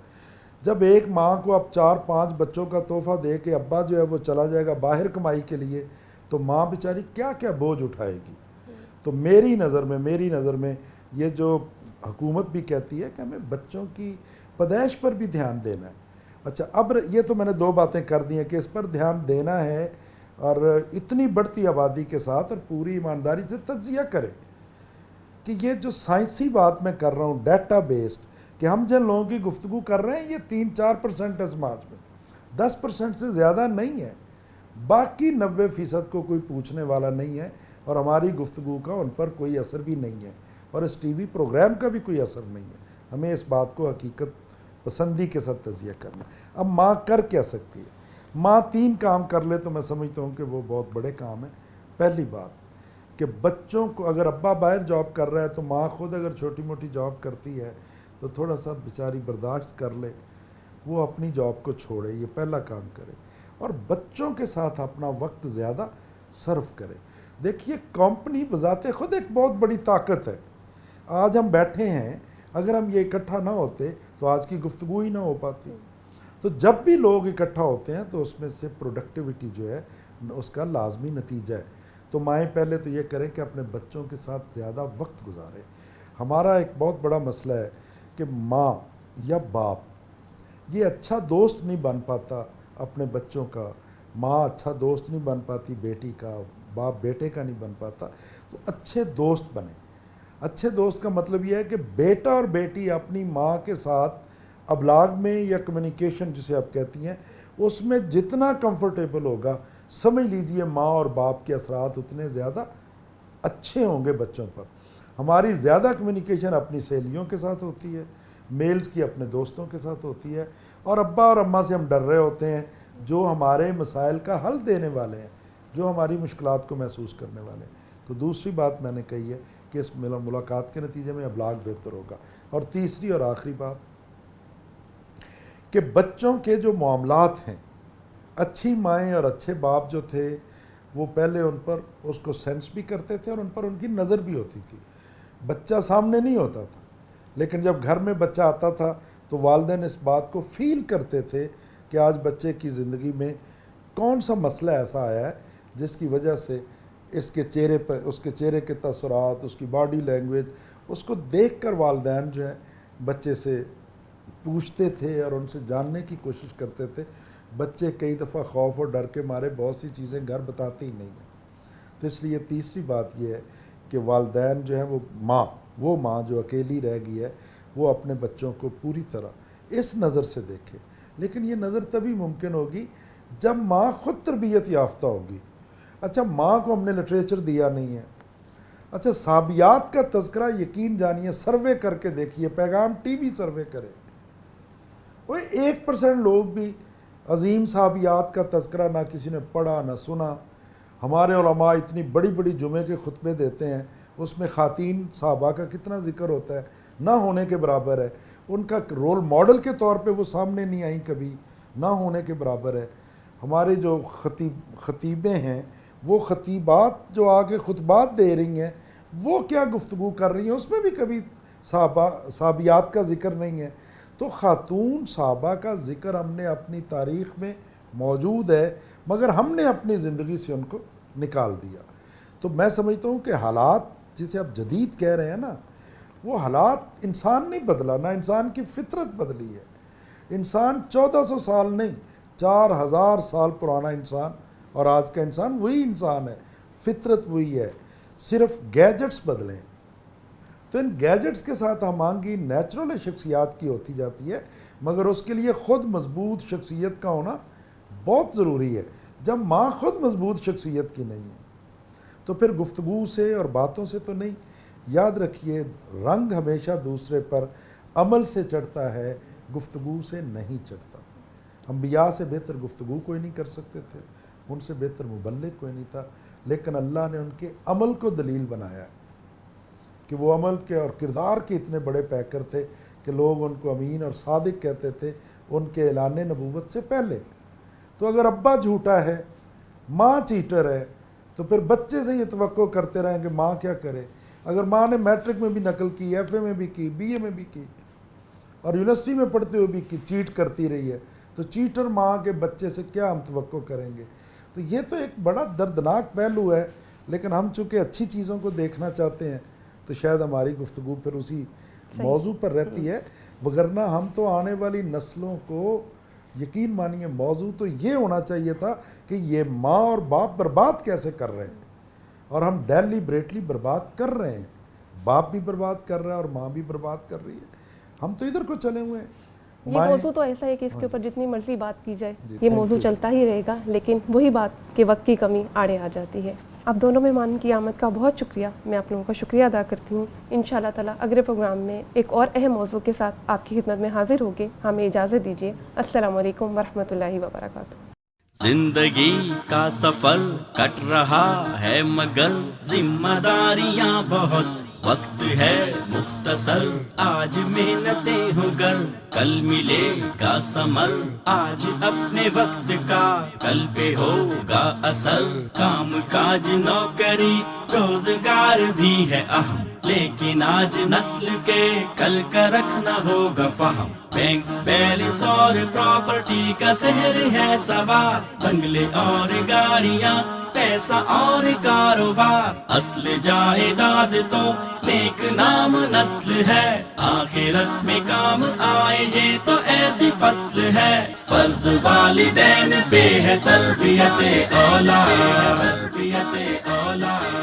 جب ایک ماں کو اب 4-5 بچوں کا تحفہ دے کے ابا جو ہے وہ چلا جائے گا باہر کمائی کے لیے، تو ماں بیچاری کیا کیا بوجھ اٹھائے گی۔ تو میری نظر میں یہ جو حکومت بھی کہتی ہے کہ ہمیں بچوں کی پیدائش پر بھی دھیان دینا ہے۔ اچھا، اب یہ تو میں نے 2 باتیں کر دی ہیں کہ اس پر دھیان دینا ہے، اور اتنی بڑھتی آبادی کے ساتھ اور پوری ایمانداری سے تجزیہ کرے کہ یہ جو سائنسی بات میں کر رہا ہوں ڈیٹا بیسڈ، کہ ہم جن لوگوں کی گفتگو کر رہے ہیں یہ 3-4% ہے سماج میں، 10% سے زیادہ نہیں ہے، باقی 90% کو کوئی پوچھنے والا نہیں ہے، اور ہماری گفتگو کا ان پر کوئی اثر بھی نہیں ہے، اور اس ٹی وی پروگرام کا بھی کوئی اثر نہیں ہے۔ ہمیں اس بات کو حقیقت پسندی کے ساتھ تجزیہ کرنا۔ اب ماں کر کیا سکتی ہے؟ ماں 3 کام کر لے تو میں سمجھتا ہوں کہ وہ بہت بڑے کام ہیں۔ پہلی بات کہ بچوں کو، اگر ابا باہر جاب کر رہا ہے تو ماں خود اگر چھوٹی موٹی جاب کرتی ہے تو تھوڑا سا بیچاری برداشت کر لے، وہ اپنی جاب کو چھوڑے، یہ پہلا کام کرے، اور بچوں کے ساتھ اپنا وقت زیادہ صرف کرے۔ دیکھیے کمپنی بذات خود ایک بہت بڑی طاقت ہے۔ آج ہم بیٹھے ہیں، اگر ہم یہ اکٹھا نہ ہوتے تو آج کی گفتگو ہی نہ ہو پاتی۔ تو جب بھی لوگ اکٹھا ہوتے ہیں تو اس میں سے پروڈکٹیوٹی جو ہے اس کا لازمی نتیجہ ہے۔ تو مائیں پہلے تو یہ کریں کہ اپنے بچوں کے ساتھ زیادہ وقت گزاریں۔ ہمارا ایک بہت بڑا مسئلہ ہے کہ ماں یا باپ یہ اچھا دوست نہیں بن پاتا اپنے بچوں کا، ماں اچھا دوست نہیں بن پاتی بیٹی کا، باپ بیٹے کا نہیں بن پاتا، تو اچھے دوست بنیں۔ اچھے دوست کا مطلب یہ ہے کہ بیٹا اور بیٹی اپنی ماں کے ساتھ ابلاغ میں یا کمیونیکیشن جسے آپ کہتی ہیں اس میں جتنا کمفرٹیبل ہوگا، سمجھ لیجئے ماں اور باپ کے اثرات اتنے زیادہ اچھے ہوں گے بچوں پر۔ ہماری زیادہ کمیونیکیشن اپنی سہیلیوں کے ساتھ ہوتی ہے، میلز کی اپنے دوستوں کے ساتھ ہوتی ہے، اور ابا اور اماں سے ہم ڈر رہے ہوتے ہیں جو ہمارے مسائل کا حل دینے والے ہیں، جو ہماری مشکلات کو محسوس کرنے والے ہیں۔ تو دوسری بات میں نے کہی ہے کہ اس ملاقات کے نتیجے میں ابلاغ بہتر ہوگا۔ اور تیسری اور آخری بات کہ بچوں کے جو معاملات ہیں، اچھی مائیں اور اچھے باپ جو تھے وہ پہلے ان پر اس کو سینس بھی کرتے تھے اور ان پر ان کی نظر بھی ہوتی تھی۔ بچہ سامنے نہیں ہوتا تھا، لیکن جب گھر میں بچہ آتا تھا تو والدین اس بات کو فیل کرتے تھے کہ آج بچے کی زندگی میں کون سا مسئلہ ایسا آیا ہے جس کی وجہ سے اس کے چہرے پر، اس کے چہرے کے تاثرات، اس کی باڈی لینگویج، اس کو دیکھ کر والدین جو ہے بچے سے پوچھتے تھے اور ان سے جاننے کی کوشش کرتے تھے۔ بچے کئی دفعہ خوف اور ڈر کے مارے بہت سی چیزیں گھر بتاتے ہی نہیں ہیں۔ تو اس لیے تیسری بات یہ ہے کہ والدین جو ہیں وہ ماں جو اکیلی رہ گئی ہے وہ اپنے بچوں کو پوری طرح اس نظر سے دیکھے، لیکن یہ نظر تبھی ممکن ہوگی جب ماں خود تربیت یافتہ ہوگی۔ اچھا، ماں کو ہم نے لٹریچر دیا نہیں ہے۔ اچھا، صحابیات کا تذکرہ یقین جانیے سروے کر کے دیکھیے، پیغام ٹی وی سروے کرے، وہ 1% لوگ بھی عظیم صحابیات کا تذکرہ نہ کسی نے پڑھا نہ سنا۔ ہمارے علماء اتنی بڑی بڑی جمعے کے خطبے دیتے ہیں، اس میں خواتین صحابہ کا کتنا ذکر ہوتا ہے، نہ ہونے کے برابر ہے۔ ان کا رول ماڈل کے طور پہ وہ سامنے نہیں آئیں کبھی، نہ ہونے کے برابر ہے۔ ہمارے جو خطیبیں ہیں، وہ خطیبات جو آگے خطبات دے رہی ہیں وہ کیا گفتگو کر رہی ہیں، اس میں بھی کبھی صحابیات کا ذکر نہیں ہے۔ تو خاتون صحابہ کا ذکر ہم نے اپنی تاریخ میں موجود ہے، مگر ہم نے اپنی زندگی سے ان کو نکال دیا۔ تو میں سمجھتا ہوں کہ حالات جسے آپ جدید کہہ رہے ہیں نا، وہ حالات انسان نہیں بدلا، نہ انسان کی فطرت بدلی ہے۔ انسان 1400 سال نہیں، 4000 سال پرانا انسان اور آج کا انسان وہی انسان ہے، فطرت وہی ہے، صرف گیجٹس بدلیں۔ تو ان گیجٹس کے ساتھ ہمانگی نیچرل شخصیات کی ہوتی جاتی ہے، مگر اس کے لیے خود مضبوط شخصیت کا ہونا بہت ضروری ہے۔ جب ماں خود مضبوط شخصیت کی نہیں ہے تو پھر گفتگو سے اور باتوں سے تو نہیں۔ یاد رکھیے، رنگ ہمیشہ دوسرے پر عمل سے چڑھتا ہے، گفتگو سے نہیں چڑھتا۔ انبیاء سے بہتر گفتگو کوئی نہیں کر سکتے تھے، ان سے بہتر مبلغ کوئی نہیں تھا، لیکن اللہ نے ان کے عمل کو دلیل بنایا ہے کہ وہ عمل کے اور کردار کے اتنے بڑے پیکر تھے کہ لوگ ان کو امین اور صادق کہتے تھے ان کے اعلان نبوت سے پہلے۔ تو اگر ابا جھوٹا ہے، ماں چیٹر ہے، تو پھر بچے سے یہ توقع کرتے رہیں کہ ماں کیا کرے۔ اگر ماں نے میٹرک میں بھی نقل کی، ایف اے میں بھی کی، بی اے میں بھی کی، اور یونیورسٹی میں پڑھتے ہوئے بھی کی، چیٹ کرتی رہی ہے، تو چیٹر ماں کے بچے سے کیا ہم توقع کریں گے؟ تو یہ تو ایک بڑا دردناک پہلو ہے، لیکن ہم چونکہ اچھی چیزوں کو دیکھنا چاہتے ہیں تو شاید ہماری گفتگو پھر اسی موضوع پر رہتی ہے، وگرنہ ہم تو آنے والی نسلوں کو یقین مانیے موضوع تو یہ ہونا چاہیے تھا کہ یہ ماں اور باپ برباد کیسے کر رہے ہیں، اور ہم ڈیلیبریٹلی برباد کر رہے ہیں۔ باپ بھی برباد کر رہا ہے اور ماں بھی برباد کر رہی ہے، ہم تو ادھر کو چلے ہوئے ہیں۔ یہ موضوع تو ایسا ہے کہ اس کے اوپر جتنی مرضی بات کی جائے یہ موضوع چلتا ہی رہے گا، لیکن وہی بات کہ وقت کی کمی آڑے آ جاتی ہے۔ آپ دونوں مہمان کی آمد کا بہت شکریہ، میں آپ لوگوں کا شکریہ ادا کرتی ہوں۔ انشاءاللہ تعالی اگلے پروگرام میں ایک اور اہم موضوع کے ساتھ آپ کی خدمت میں حاضر ہوگے۔ ہمیں اجازت دیجیے، السلام علیکم ورحمۃ اللہ وبرکاتہ۔ زندگی کا سفر کٹ رہا ہے مگر ذمہ داریاں بہت، وقت ہے مختصر آج محنتیں ہو گر، کل ملے گا ثمر آج اپنے وقت کا، کل پہ ہوگا اثر، کام کاج نوکری روزگار بھی ہے اہم، لیکن آج نسل کے کل کا رکھنا ہوگا فہم، بینک بیلنس اور پراپرٹی کا سحر ہے سوار، بنگلے اور گاڑیاں پیسہ اور کاروبار، اصل جائیداد تو نیک نام نسل ہے، آخرت میں کام آئے یہ تو ایسی فصل ہے، فرض والدین پہ ہے تربیت اولاد، تربیت اولاد۔